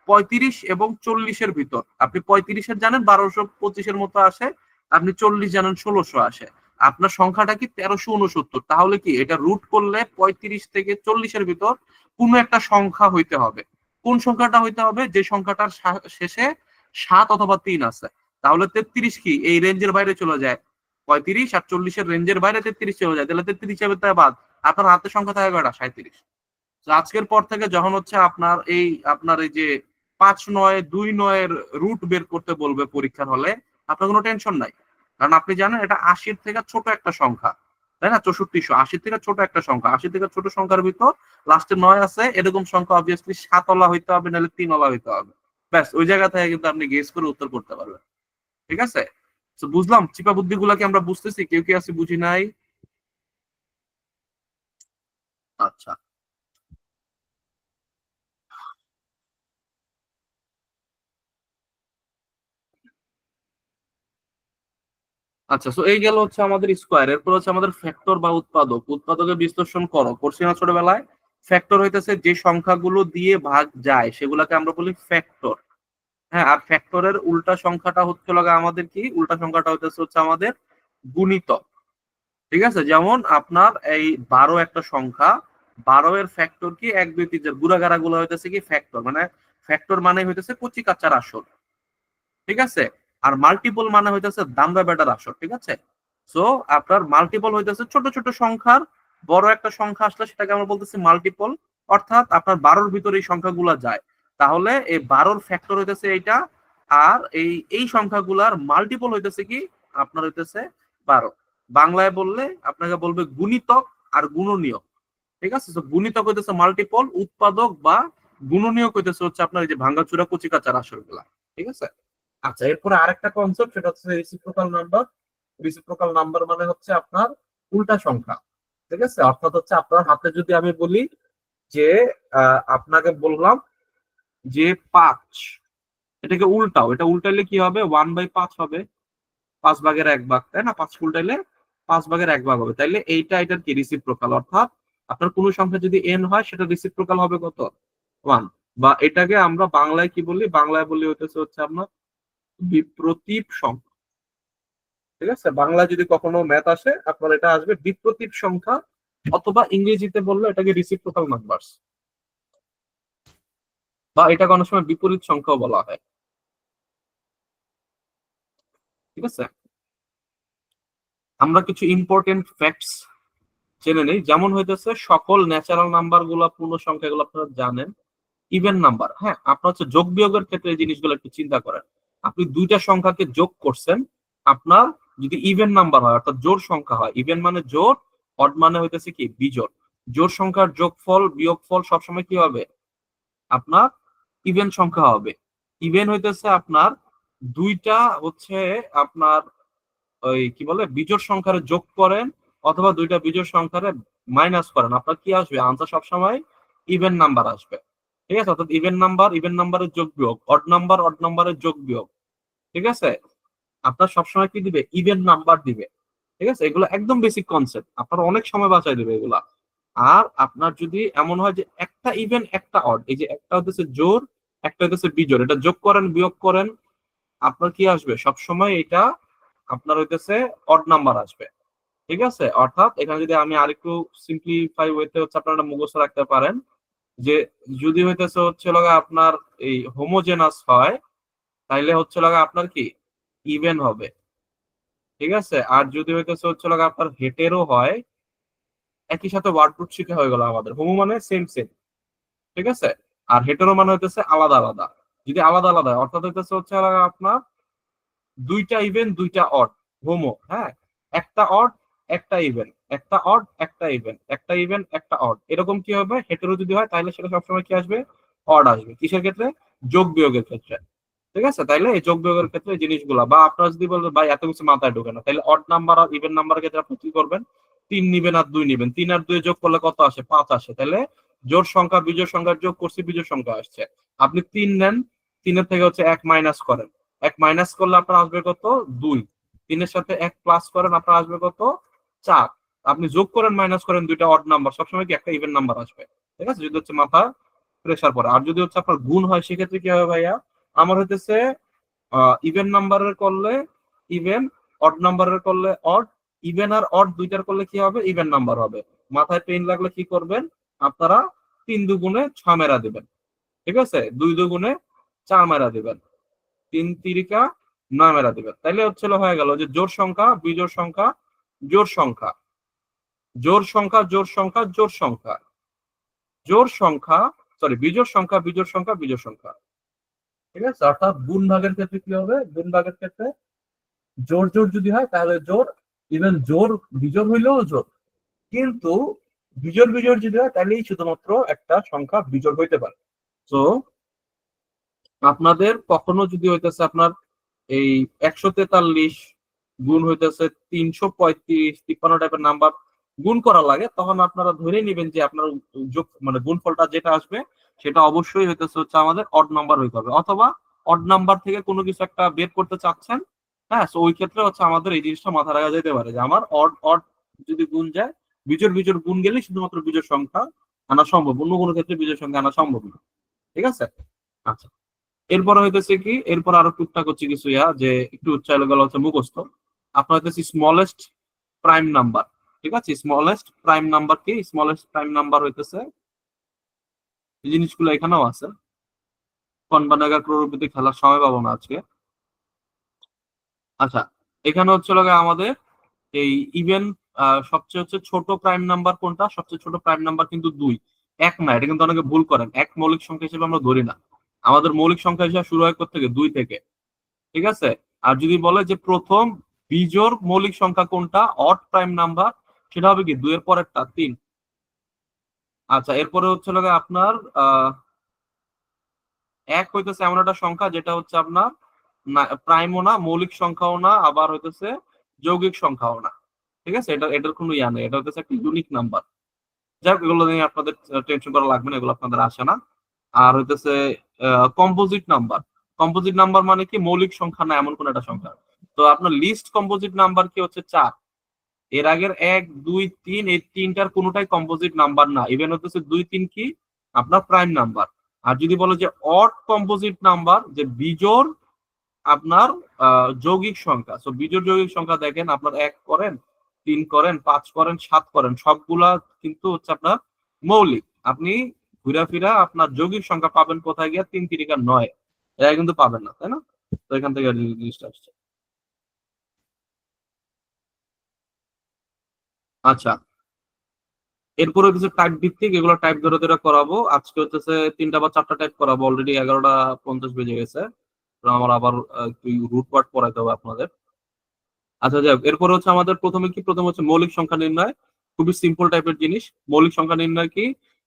A: 35 এবং 40-এর ভিতর আপনি 35-এর জানেন 1225-এর মতো আসে, আপনি 40 জানেন 1600 আসে, আপনার সংখ্যাটা কি 1369। তাহলে কি এটা রুট করলে 35 থেকে 40-এর ভিতর কোনো একটা সংখ্যা হইতে হবে। কোন সংখ্যাটা হইতে হবে? যে সংখ্যাটার শেষে 7 অথবা 3 আছে। তাহলে 33 কি এই রেঞ্জের বাইরে চলে যায়? 35 আর 40-এর রেঞ্জের বাইরে 33 চলে যায়, তাহলে 33 যাবে তাই বাদ। আপনার হাতের সংখ্যা থাকে কয়টা? 37। তো আজকের পর থেকে যখন হচ্ছে আপনার এই যে 5, 9, 2, 9 এর রুট বের করতে বলবে পরীক্ষার হলে, আপনার কোনো টেনশন নাই, কারণ আপনি জানেন এটা 80-র থেকে ছোট একটা সংখ্যা, তাই না? 6400 80 থেকে ছোট একটা সংখ্যা, 80 থেকে ছোট সংখ্যার ভিতর লাস্টে 9 আছে, এরকম সংখ্যা অবভিয়াসলি 7 হইতে হবে, নাহলে 3 হইতে হবে। ব্যাস, ওই জায়গা থেকে কিন্তু আপনি গেস করে উত্তর করতে পারবেন। ঠিক আছে? তো বুঝলাম চিপা বুদ্ধি গুলাকে আমরা বুঝতেছি, কেউ কি আছে বুঝি নাই? আচ্ছা আচ্ছা, তো এই গেল হচ্ছে আমাদের স্কোয়ার। এরপর হচ্ছে আমাদের ফ্যাক্টর বা উৎপাদক। উৎপাদকে বিশ্লেষণ করো, করছি না ছোটবেলায়? ফ্যাক্টর হইতেছে যে সংখ্যাগুলো দিয়ে ভাগ যায় সেগুলাকে আমরা বলি ফ্যাক্টর। হ্যাঁ, আর ফ্যাক্টরের উল্টা সংখ্যাটা হচ্ছে লাগা আমাদের কি, উল্টা সংখ্যাটা হচ্ছে আমাদের গুণিতক। ঠিক আছে, যেমন আপনার এই 12 একটা সংখ্যা, 12 এর ফ্যাক্টর কি 1 2 3 4, গুড়াগাড়া গুলো হইতেছে কি ফ্যাক্টর, মানে ফ্যাক্টর মানে হইতেছে কচি কাচ্চার আসল। ঠিক আছে, আর মাল্টিপল মানে হইতেছে দামড়া বেটার আসর। ঠিক আছে, সো আপনার মাল্টিপল হইতেছে ছোট ছোট সংখ্যার বড় একটা সংখ্যা আসলে সেটাকে আমরা বলতেছি মাল্টিপল। অর্থাৎ আপনার 12-র ভিতরে এই সংখ্যাগুলা যায়, তাহলে এই 12-র ফ্যাক্টর হইতেছে এইটা। আর এই সংখ্যাগুলার মাল্টিপল হইতেছে কি আপনার হইতেছে 12। বাংলায় বললে আপনাকে বলবে গুণিতক আর গুণনীয়ক। ঠিক আছে, তো গুণিতক হইতেছে মাল্টিপল, উৎপাদক বা গুণনীয়ক হইতেছে হচ্ছে আপনার এই যে ভাঙ্গাচুরা কচিকাচার আসর গুলা। ঠিক আছে, আচ্ছা এরপরে আরেকটা কনসেপ্ট, সেটা হচ্ছে রেসিপ্রোকাল নাম্বার। রেসিপ্রোকাল নাম্বার মানে হচ্ছে আপনার উল্টা সংখ্যা। ঠিক আছে, অর্থাৎ হচ্ছে আপনার হাতে যদি আমি বলি যে আপনাকে বললাম যে 5, এটাকে উল্টাও, এটা উল্টাইলে কি হবে? 1/5 হবে, 5/1 ভাগ, তাই না? 5 উল্টাইলে 5/1 ভাগ হবে, তাইলে এইটা এটার কি রিসিপ্রোকাল। অর্থাৎ আপনার কোনো সংখ্যা যদি এন হয় সেটা রিসিপ্রোকাল হবে কত? 1। বা এটাকে আমরা বাংলায় কি বলি? বাংলায় বলি হচ্ছে আপনার বিপ্রতীপ সংখ্যা। ঠিক আছে, বাংলায় যদি কখনো ম্যাথ আসে আপনার এটা আসবে বিপ্রতীপ সংখ্যা, অথবা ইংরেজিতে বললে এটাকে রিসিপ্রোকাল নাম্বারস, বা এটা কোনো সময় বিপরীত সংখ্যাও বলা হয়। ঠিক আছে, আমরা কিছু ইম্পর্টেন্ট ফ্যাক্টস জেনে নেই। যেমন হইতেছে সকল ন্যাচারাল নাম্বার গুলা, পূর্ণ সংখ্যাগুলো আপনারা জানেন। ইভেন নাম্বার, হ্যাঁ, আপনার হচ্ছে যোগ বিয়োগের ক্ষেত্রে এই জিনিসগুলো একটু চিন্তা করেন। আপনি দুইটা সংখ্যাকে যোগ করছেন, আপনার যদি ইভেন নাম্বার হয় অর্থাৎ জোড় সংখ্যা হয়, ইভেন মানে জোড়, অড মানে হইতেছে কি বিজোড়। জোড় সংখ্যার যোগফল বিয়োগফল সবসময় কি হবে? আপনার ইভেন সংখ্যা হবে। ইভেন হইতেছে আপনার দুইটা হচ্ছে আপনার ওই কি বলে বিজোড় সংখ্যার যোগ করেন, অথবা দুইটা বিজোড় সংখ্যার মাইনাস করেন, আপনার কি আসবে? আনসার সবসময় ইভেন নাম্বার আসবে। ঠিক আছে, অর্থাৎ ইভেন নাম্বার ইভেন নাম্বারের যোগ বিয়োগ, অড নাম্বার অড নাম্বারের যোগ বিয়োগ। ঠিক আছে, আপনার সবসময় কি দিবে? ইভেন নাম্বার দিবে। ঠিক আছে, এগুলো একদম বেসিক কনসেপ্ট, আপনার অনেক সময় বাঁচাই দিবে এগুলা। আর আপনার যদি এমন হয় যে একটা ইভেন একটা অড, এই যে একটা হচ্ছে জোড় একটা হচ্ছে বিজোড়, এটা যোগ করেন বিয়োগ করেন, আপনার কি আসবে? সবসময় এটা আপনার হইতেছে অড নাম্বার আসবে। ঠিক আছে, অর্থাৎ এখানে যদি আমি আরেকটু সিম্পলিফাই ওয়েতে হচ্ছে আপনারা মুখস্থ রাখতে পারেন যে যদি হইতেছে হচ্ছে লগা আপনার এই হোমোজেনাস হয়, তাইলে হচ্ছে লগা আপনার কি ইভেন হবে। ঠিক আছে, আর যদি হইতেছে হচ্ছে লগা আপনার হেটেরো হয়, একই সাথে ওয়ার্ড রুট শিখা হয়ে গেল আমাদের। হোমো মানে সেম সেম, ঠিক আছে, আর হেটেরো মানে হইতেছে আলাদা আলাদা। যদি আলাদা আলাদা হয়, অর্থাৎ হইতেছে হচ্ছে লগা আপনার দুইটা ইভেন দুইটা অড, হোমো, হ্যাঁ, একটা অড একটা ইভেন, একটা অড একটা ইভেন, একটা ইভেন একটা অড, এরকম কি হবে? হেটেরো যদি হয় তাহলে সেটা সবসময় কি আসবে? অড আসবে। কিসের ক্ষেত্রে? যোগ বিয়োগের ক্ষেত্রে। ঠিক আছে, তাইলে এই যোগ বিয়োগের ক্ষেত্রে এই জিনিসগুলা, বা আপনারা যদি বলবেন ভাই এত কিছু মাথায় ঢোকে না, তাহলে অড নাম্বার আর ইভেন নাম্বারের ক্ষেত্রে আপনি কি করবেন? 3 নিবেন আর 2 নিবেন, 3 আর 2 যোগ করলে কত আসে? 5 আসে। তাহলে জোড় সংখ্যা বিজোড় সংখ্যার যোগ করছি, বিজোড় সংখ্যা আসছে। আপনি 3 নেন, 3 এর থেকে হচ্ছে 1 মাইনাস করেন, 1 মাইনাস করলে আপনার আসবে কত? 2। 3 এর সাথে 1 প্লাস করেন, আপনার আসবে কত? 4। আপনি যোগ করেন মাইনাস করেন, দুইটা অড নাম্বার, সবসময় কি একটা ইভেন নাম্বার আসবে। ঠিক আছে, যদি হচ্ছে মাথা প্রেসার পড়ে। আর যদি হচ্ছে আপনার গুণ হয় সেক্ষেত্রে কি হবে ভাইয়া? আমার হইতেছে ইভেন নাম্বারের করলে ইভেন, অড নাম্বারের করলে অড, ইভেন আর অড দুইটার করলে কি হবে? ইভেন নাম্বার হবে। মাথায় পেইন লাগলে কি করবেন আপনারা? 3 দুগুণে 6 মেরা দিবেন। ঠিক আছে, 2 দুগুণে 4 মেরা দিবেন, 3 তিরিকা 9 মেরা দিবেন। তাইলে হচ্ছিল হয়ে গেল যে জোড় সংখ্যা বিজোড় সংখ্যা জোড় সংখ্যা, জোড় সংখ্যা জোড় সংখ্যা জোড় সংখ্যা, জোড় সংখ্যা, সরি বিজোড় সংখ্যা বিজোড় সংখ্যা বিজোড় সংখ্যা। ঠিক আছে, অর্থাৎ গুণ ভাগের ক্ষেত্রে কি হবে? গুণ ভাগের ক্ষেত্রে জোড় জোড় যদি হয় তাহলে জোড়, ইভেন জোড় বিজোড় হইলেও জোড়। কিন্তু বিজোড় বিজোড় যদি হয় তাহলেই শুধুমাত্র একটা সংখ্যা বিজোড় হইতে পারে। তো আপনাদের কখনো যদি হইতেছে আপনার এই 143 গুণ হইতেছে 335, 53 টাইপের নাম্বার গুণ করা লাগে, তখন আপনারা ধরে নেবেন যে আপনার যোগ মানে গুণফলটা যেটা আসবে সেটা অবশ্যই হইতেছে হচ্ছে আমাদের অড নাম্বার হইতে হবে, অথবা অড নাম্বার থেকে কোনো কিছু একটা বের করতে চাচ্ছেন। হ্যাঁ, তো ওই ক্ষেত্রে হচ্ছে আমাদের এই জিনিসটা মাথা রাখা যেতে পারে যে আমার অড অড যদি গুণ যায়, বিজোড় বিজোড় গুণ গেলে শুধুমাত্র বিজোড় সংখ্যা আনা সম্ভব, অন্য কোনো ক্ষেত্রে বিজোড় সংখ্যা আনা সম্ভব না। ঠিক আছে? আচ্ছা, এরপরে হইতেছে কি, এরপর আরো টুকটাক হচ্ছে কিছু যে একটু চাইলে গেল হচ্ছে মুখস্থ। আপনার হইতেছে স্মলেস্ট প্রাইম নাম্বার। ঠিক আছে, স্মলেস্ট প্রাইম নাম্বার কি? স্মলেস্ট প্রাইম নাম্বার হইতেছে, এই জিনিসগুলো এখানেও আছে, কনবানাগা ক্রোড়পতি খেলার সময় পাবো না আজকে। আচ্ছা, এখানে হচ্ছে আমাদের এই ইভেন সবচেয়ে হচ্ছে ছোট প্রাইম নাম্বার কোনটা? সবচেয়ে ছোট প্রাইম নাম্বার কিন্তু 2। এক না, এটা কিন্তু অনেকে ভুল করেন, এক মৌলিক সংখ্যা হিসেবে আমরা ধরি না। আমাদের মৌলিক সংখ্যা হিসেবে শুরু হয় থেকে 2 থেকে। ঠিক আছে? আর যদি বলে যে প্রথম বিজোড় মৌলিক সংখ্যা কোনটা, অড প্রাইম নাম্বার, সেটা হবে কি 2 এর পরেরটা 3। আচ্ছা, এরপরে হচ্ছে আপনার এক হইতেছে এমন একটা সংখ্যা যেটা হচ্ছে আপনার প্রাইমও না, মৌলিক সংখ্যাও না, আবার হইতেছে যৌগিক সংখ্যাও না। ঠিক আছে, এটার কোনো ইয়া নেই, এটা হচ্ছে একটা ইউনিক নাম্বার। যাক, এগুলো নিয়ে আপনাদের টেনশন করা লাগবে না, এগুলো আপনাদের আসে না। আর হইতেছে কম্পোজিট নাম্বার। কম্পোজিট নাম্বার মানে কি? মৌলিক সংখ্যা না এমন কোন একটা সংখ্যা। তো আপনার লিস্ট কম্পোজিট নাম্বার কি হচ্ছে 4। এর আগের 1, 2, 3, এই তিনটার কোনোটাই কম্পোজিট নাম্বার না। ইভেন হচ্ছে 2, 3 কি আপনার প্রাইম নাম্বার। আর যদি বলো যে অড কম্পোজিট নাম্বার, যে বিজোড় আপনার যৌগিক সংখ্যা, তো বিজোড় যৌগিক সংখ্যা দেখেন আপনার 1 করেন, 3 করেন, 5 করেন, 7 করেন, সবগুলা কিন্তু হচ্ছে আপনার মৌলিক। আপনি ঘুরা ফিরা আপনার যৌগিক সংখ্যা পাবেন কোথায় গিয়া? 3 3 9, এটা কিন্তু পাবেন না, তাই না? তো এখান থেকে জিনিসটা আসছে। আচ্ছা, এরপরে কিছু টাইপ ভিত্তিক, এগুলো টাইপ ধরে ধরে করাবো আজকে। হচ্ছে 3টা বা 4টা টাইপ করাবো, অলরেডি 11টা 50 বেজে গেছে। তো আমার আবার একটু রুট পার্ট পড়াইতে হবে আপনাদের। আচ্ছা, যাই হোক, এরপর হচ্ছে আমাদের প্রথমে কি, প্রথম হচ্ছে মৌলিক সংখ্যা নির্ণয়। খুবই সিম্পল টাইপের জিনিস। মৌলিক সংখ্যা নির্ণয় কি?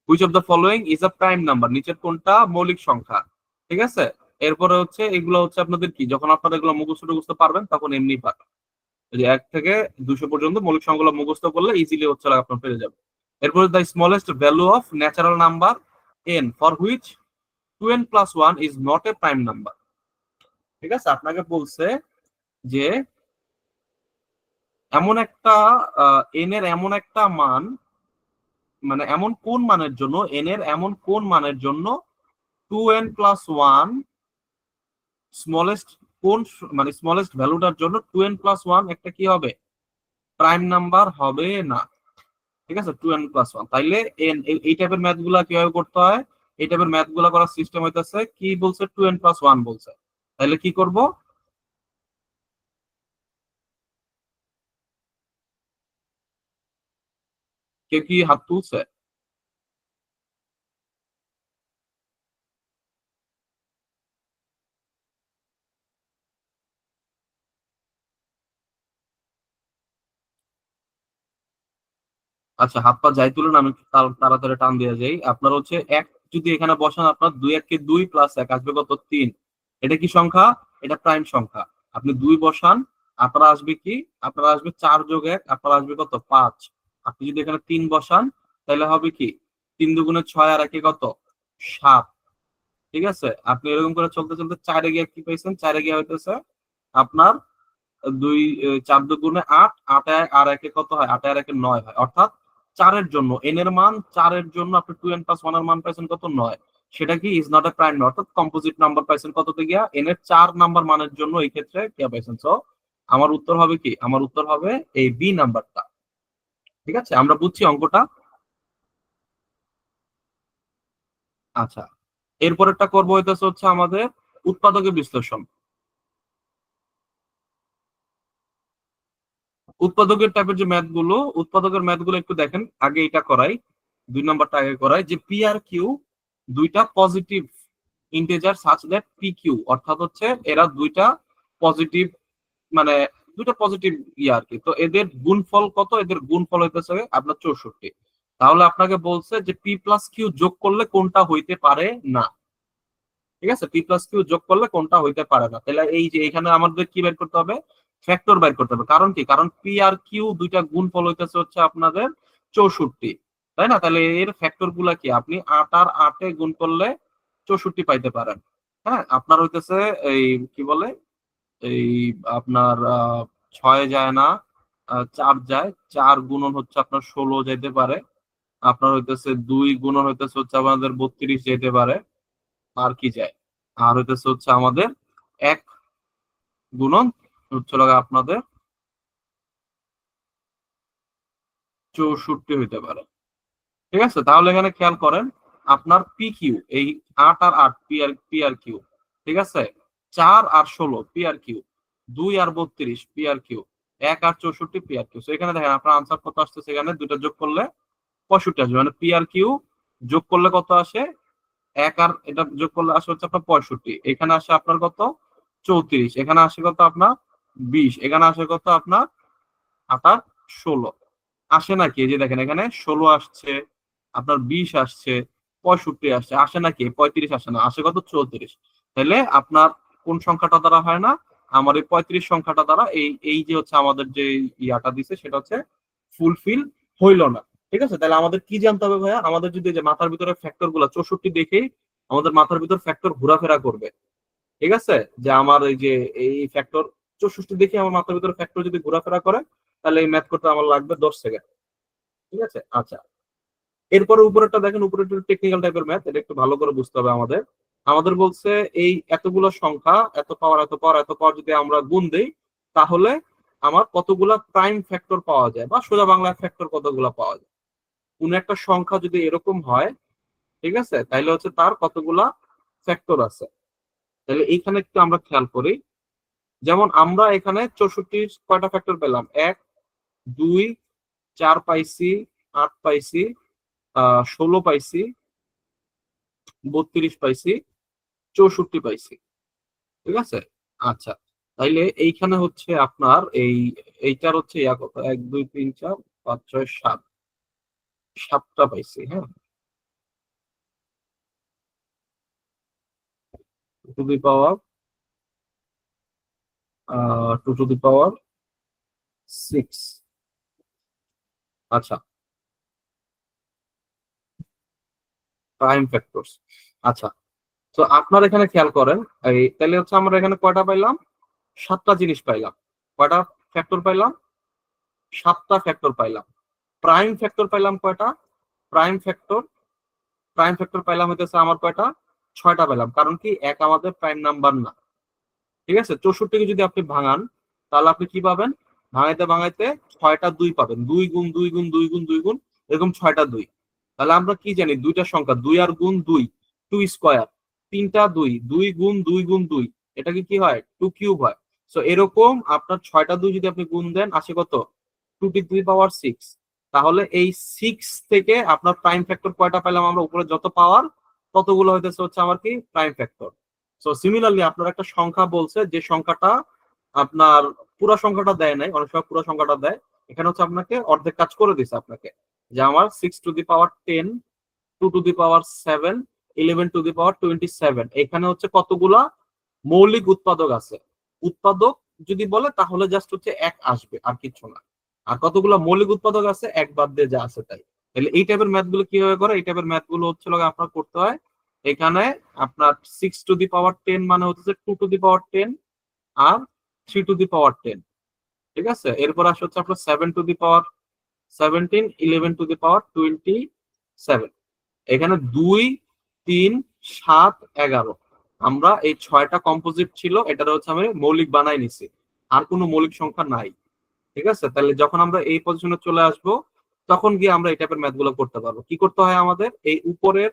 A: Which of the following is a prime number, নিচের কোনটা মৌলিক সংখ্যা। ঠিক আছে? এরপরে হচ্ছে এগুলো হচ্ছে আপনাদের কি, যখন আপনারা এগুলো মুখস্থ টুখস্থ পারবেন তখন এমনি পারবেন। যে 1 থেকে 200 পর্যন্ত মৌলিক সংখ্যাগুলো মুখস্থ করলে ইজিলি হচ্ছে আপনার পেরে যাবে। এরপরে the smallest value of natural number n for which 2n plus 1 is not a prime number. ঠিক আছে, আপনাকে বলছে যে এমন একটা এন এর এমন একটা মান, মানে এমন কোন মানের জন্য, এন এর এমন কোন মানের জন্য 2n+1 স্মলেস্ট কোন, মানে স্মলেস্ট ভ্যালুটার জন্য 2n+1 একটা কি হবে? প্রাইম নাম্বার হবে না। ঠিক আছে, 2n+1। তাইলে এন এই টাইপের ম্যাথ গুলা কিভাবে করতে হয়? এই টাইপের ম্যাথ গুলা করার সিস্টেম হইতেছে কি, বলছে 2n+1 বলছে, তাইলে কি করব? কেউ কি হাত তুলছে? আচ্ছা, হাত পা যাই তুলুন, আমি তাড়াতাড়ি টান দিয়ে যাই। আপনার হচ্ছে এক যদি এখানে বসান, আপনার 2 1 কে 2 প্লাস 1 আসবে কত? 3। এটা কি সংখ্যা? এটা প্রাইম সংখ্যা। আপনি 2 বসান, আপনার আসবে কি? আপনার আসবে 4 যোগ 1, আপনার আসবে কত? 5। আপনি যদি এখানে 3 বসান, তাহলে হবে কি? 3 দুগুণে 6 আর একে কত? 7। ঠিক আছে, আপনি এরকম করে চলতে চলতে 4 এ গিয়ে কি পাইছেন? 4 এ গিয়ে হইতেছে আপনার 2 4 দুগুণে 8, 8 আর একে কত হয়? 8 আর একে 9 হয়। অর্থাৎ 4 এর জন্য এন এর মান, 4 এর জন্য আপনি 2n+1 এর মান পাইছেন কত? 9। সেটা কি ইজ নট এ প্রাইম, অর্থাৎ কম্পোজিট নাম্বার পাইছেন কততে গিয়া? এন এর 4 নাম্বার মানের জন্য এই ক্ষেত্রে কি পাইছেন। সো আমার উত্তর হবে কি? আমার উত্তর হবে এই বি নাম্বারটা। ঠিক আছে, আমরা বুঝছি অঙ্কটা। আচ্ছা, এরপরেরটা করবো হইতেছে হচ্ছে আমাদের উৎপাদকের বিশ্লেষণ। উৎপাদকের টাইপের যে ম্যাথ গুলো, উৎপাদকের ম্যাথ গুলো একটু দেখেন। আগে এটা করাই, 2 নম্বরটা আগে করাই, যে পি আর কিউ দুইটা positive integer such that p q, অর্থাৎ হচ্ছে এরা দুইটা পজিটিভ, মানে দুইটা পজিটিভ ইয়ে আর কি। তো এদের গুণফল কত? এদের গুণফল হইতেছে আপনার 64। তাহলে আপনাকে বলছে যে পি প্লাস কিউ যোগ করলে কোনটা হইতে পারে না। ঠিক আছে, পি প্লাস কিউ যোগ করলে কোনটা হইতে পারে না। তাহলে এই যে এখানে আমাদের কি বের করতে হবে? ফ্যাক্টর বাইর করতে হবে। কারণ কি? কারণ পি আর কিউ দুইটা গুণফল হইতেছে হচ্ছে আপনাদের 64, তাই না? তাহলে এর ফ্যাক্টর গুলা কি? আপনি 8 আর 8 গুণ করলে 64 পাইতে পারেন। হ্যাঁ, আপনার হইতেছে এই কি বলে, এই আপনার 6 যায় না, 4 যায়, 4 গুণন হচ্ছে আপনার 16 যাইতে পারে, আপনার হইতেছে 2 গুণন হইতেছে হচ্ছে আমাদের 32 যেতে পারে, আর কি যায়, আর হইতেছে হচ্ছে আমাদের 1 গুণন হচ্ছে আপনাদের 64 হইতে পারে। ঠিক আছে, তাহলে এখানে খেয়াল করেন আপনার পি কিউ এই 8 আর 8 পি আর কিউ, ঠিক আছে, 4 আর 16 পি আর কিউ, 2 আর 32 পি আর কিউ, 1 আর 64 পি আর কিউ। এখানে দেখেন আপনার আনসার কত আসছে, এখানে দুইটা যোগ করলে 65 আসবে, মানে পি আর কিউ যোগ করলে কত আসে, 1 আর এটা যোগ করলে আসে হচ্ছে আপনার 65, এখানে আসে আপনার কত 34, এখানে আসে কত আপনার 20, এখানে আসে কত আপনার 8 আর 16 আসে নাকি? এই যে দেখেন এখানে 16 আসছে, আপনার 20 আসছে, 65 আসছে, আসে নাকি? 35 আসে না, আসে কত 34। তাহলে আপনার কোন সংখ্যাটা দ্বারা হয় না? আমার এই 35 সংখ্যাটা দ্বারা এই এই যে হচ্ছে আমাদের যে ইয়াটা দিছে সেটা হচ্ছে ফুলফিল হইল না। ঠিক আছে, তাহলে আমাদের কি জানতে হবে ভাইয়া? আমাদের যদি যে মাথার ভিতরে ফ্যাক্টর গুলা 64 দেখেই আমাদের মাথার ভিতর ফ্যাক্টর ঘোরাফেরা করবে, ঠিক আছে, যে আমার এই যে এই ফ্যাক্টর 64 দেখে আমার মাথার ভিতরে ফ্যাক্টর যদি ঘোরাফেরা করে, তাহলে এই ম্যাথ করতে আমার লাগবে 10 সেকেন্ড। ঠিক আছে, আচ্ছা, এরপরে উপরেরটা দেখেন, উপরে একটু টেকনিক্যাল টাইপের ম্যাথ, এটা একটু ভালো করে বুঝতে হবে আমাদের। আমাদের বলছে এই এতগুলো সংখ্যা, এত পাওয়ার এত পাওয়ার এত পাওয়ার যদি আমরা গুণ দেই, তাহলে আমার কতগুলা প্রাইম ফ্যাক্টর পাওয়া যায়, বা সোজা বাংলা ফ্যাক্টর কতগুলা পাওয়া যায়। কোন একটা সংখ্যা যদি এরকম হয়, ঠিক আছে, তাহলে হচ্ছে তার কতগুলা ফ্যাক্টর আছে। তাহলে এইখানে একটু আমরা খেয়াল করি, যেমন আমরা এখানে 64 কয়টা ফ্যাক্টর পেলাম, 1, 2, 4 পাইছি, 8 পাইছি, 16 পাইছি, 32 পাইছি, 64 পাইছি। ঠিক আছে, আচ্ছা, তাইলে এইখানে হচ্ছে আপনার এইটার হচ্ছে ইয়া কত, 1 2 3 4 5 6 7, 7টা পাইছি। হ্যাঁ, to the power 2 to the power 6। আচ্ছা, প্রাইম ফ্যাক্টরস। আচ্ছা, তো আপনার এখানে খেয়াল করেন, এই তাহলে হচ্ছে আমরা এখানে কয়টা পাইলাম, 7টা জিনিস পাইলাম। কয়টা ফ্যাক্টর পাইলাম? 7টা ফ্যাক্টর পাইলাম। প্রাইম ফ্যাক্টর পাইলাম কয়টা? প্রাইম ফ্যাক্টর প্রাইম ফ্যাক্টর পাইলাম হইতেছে আমার কয়টা, 6টা পাইলাম। কারণ কি, এক আমাদের প্রাইম নাম্বার না। ঠিক আছে, 64কে যদি আপনি ভাঙান, তাহলে আপনি কি পাবেন? ভাঙাইতে ভাঙাইতে 6টা 2 পাবেন, 2 গুণ 2 গুণ 2 গুণ 2 গুণ, এরকম 6টা 2। তাহলে আমরা কি জানি, দুইটা সংখ্যা 2 আর গুণ 2, 2 স্কোয়ার, 3টা 2, 2 গুণ 2 গুণ 2, এটাকে কি হয়, 2 কিউব হয়। সো এরকম আপনার 6টা 2 যদি আপনি গুণ দেন, আসে কত, 2 to the power 6। তাহলে এই 6 থেকে আপনার প্রাইম ফ্যাক্টর কয়টা পেলাম আমরা? উপরে যত পাওয়ার ততগুলো হইতেছে হচ্ছে আমার কি, প্রাইম ফ্যাক্টর। সো সিমিলারলি আপনার একটা সংখ্যা বলছে, যে সংখ্যাটা আপনার পুরো সংখ্যাটা দেয় নাই, অনেক সময় পুরো সংখ্যাটা দেয়, এখানে হচ্ছে আপনাকে অর্ধেক কাজ করে দিছে আপনাকে, যে আমার 6 to the power 10, 2 to the power 7, 11 to the power 27, এখানে হচ্ছে কতগুলা মৌলিক উৎপাদক আছে। উৎপাদক যদি বলে তাহলে জাস্ট হচ্ছে 1 আসবে, আর কিছু না। আর কতগুলো মৌলিক উৎপাদক আছে, এক বাদ দিয়ে যা আছে তাই। তাহলে এই টাইপের ম্যাথ গুলো কিভাবে করে? এই টাইপের ম্যাথ গুলো হচ্ছে আপনার করতে হয়, এখানে আপনার 6 to the power 10 মানে হচ্ছে 2 to the power 10 R 3 to the power 10। ঠিক আছে, এরপর আসে হচ্ছে আপনার 7 to the power 17, 11 to the power 27। এখানে 2, 3, 7, 11, আমরা এই 6টা কম্পোজিট ছিল, এটা হচ্ছে আমি মৌলিক বানাই নিছি, আর কোনো মৌলিক সংখ্যা নাই। ঠিক আছে, তাহলে যখন আমরা এই পজিশনে চলে আসব, তখন গিয়ে আমরা এই টাইপের ম্যাথ গুলো করতে পারবো। কি করতে হয় আমাদের? এই উপরের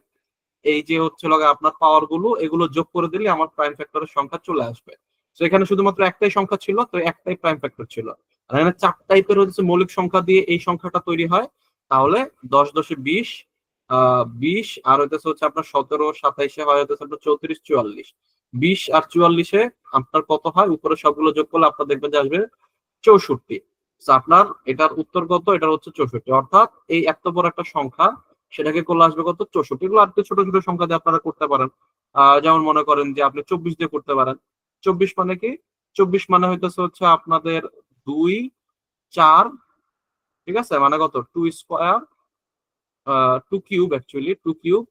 A: এই যে হচ্ছে আপনার পাওয়ার গুলো, এগুলো যোগ করে দিলে আমার প্রাইম ফ্যাক্টরের সংখ্যা চলে আসবে। তো এখানে শুধুমাত্র একটাই সংখ্যা ছিল, তো একটাই প্রাইম ফ্যাক্টর ছিল। আর এখানে 4 টাইপের হচ্ছে মৌলিক সংখ্যা দিয়ে এই সংখ্যাটা তৈরি হয়। তাহলে 10 10 এ 20, 20 আর হচ্ছে আপনার 17 27 হয় হচ্ছে আপনার 34 44, 20 আর 44-এ আপনার কত হয়? উপরে সবগুলো যোগ করলে আপনার দেখবেন যে আসবে 64। আপনার এটার উত্তর কত? এটা হচ্ছে 64। অর্থাৎ এই এত বড় একটা সংখ্যা, সেটাকে করলে আসবে কত? 64। এগুলো আর ছোট ছোট সংখ্যা দিয়ে আপনারা করতে পারেন। যেমন মনে করেন যে আপনি 24 দিয়ে করতে পারেন। 24 মানে কি? 24 মানে হইতেছে হচ্ছে আপনাদের 2 4, ঠিক আছে, মানে কত 2 স্কোয়ার, 2 কিউব, অ্যাকচুয়ালি 2 কিউব,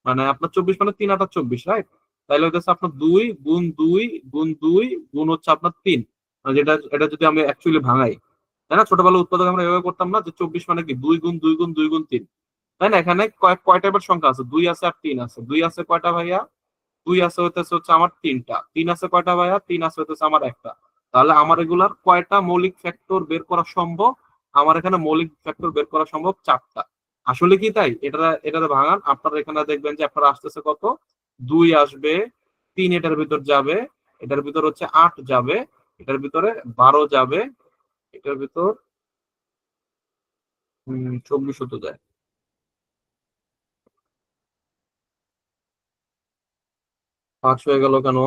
A: মানে আপনার 24 মানে 3 8 24, রাইট? তাহলে হইতেছে আপনার 2 গুণ 2 গুণ 2 গুণ হচ্ছে আপনার 3, মানে যেটা এটা যদি আমি অ্যাকচুয়ালি ভাঙাই, তাই না? ছোটবেলার উৎপাদক আমরা এভাবে করতাম না, যে 24 মানে কি 2 গুণ 2 গুণ 2 গুণ 3, তাই না? এখানে কয় টাইপের সংখ্যা আছে? 2 আছে আর 3 আছে। 2 আছে কয়টা ভাইয়া? 2 আছে হইতেছে হচ্ছে আমার 3টা। 3 আছে কয়টা ভাইয়া? 3 আছে হইতেছে আমার একটা। তাহলে আমার এগুলার কয়টা মৌলিক ফ্যাক্টর বের করা সম্ভব? আমার এখানে মৌলিক ফ্যাক্টর বের করা সম্ভব 4টা। আসলে কি তাই? এটাতে ভাঙান, আপনারা এখানে দেখবেন যে আপনার আসতেছে কত? 2 আসবে, 3 এটার ভিতর যাবে, এটার ভিতর হচ্ছে 8 যাবে, এটার ভিতরে 12 যাবে, এটার ভিতর 24 তো যায়। 5 হয়ে গেল কেন?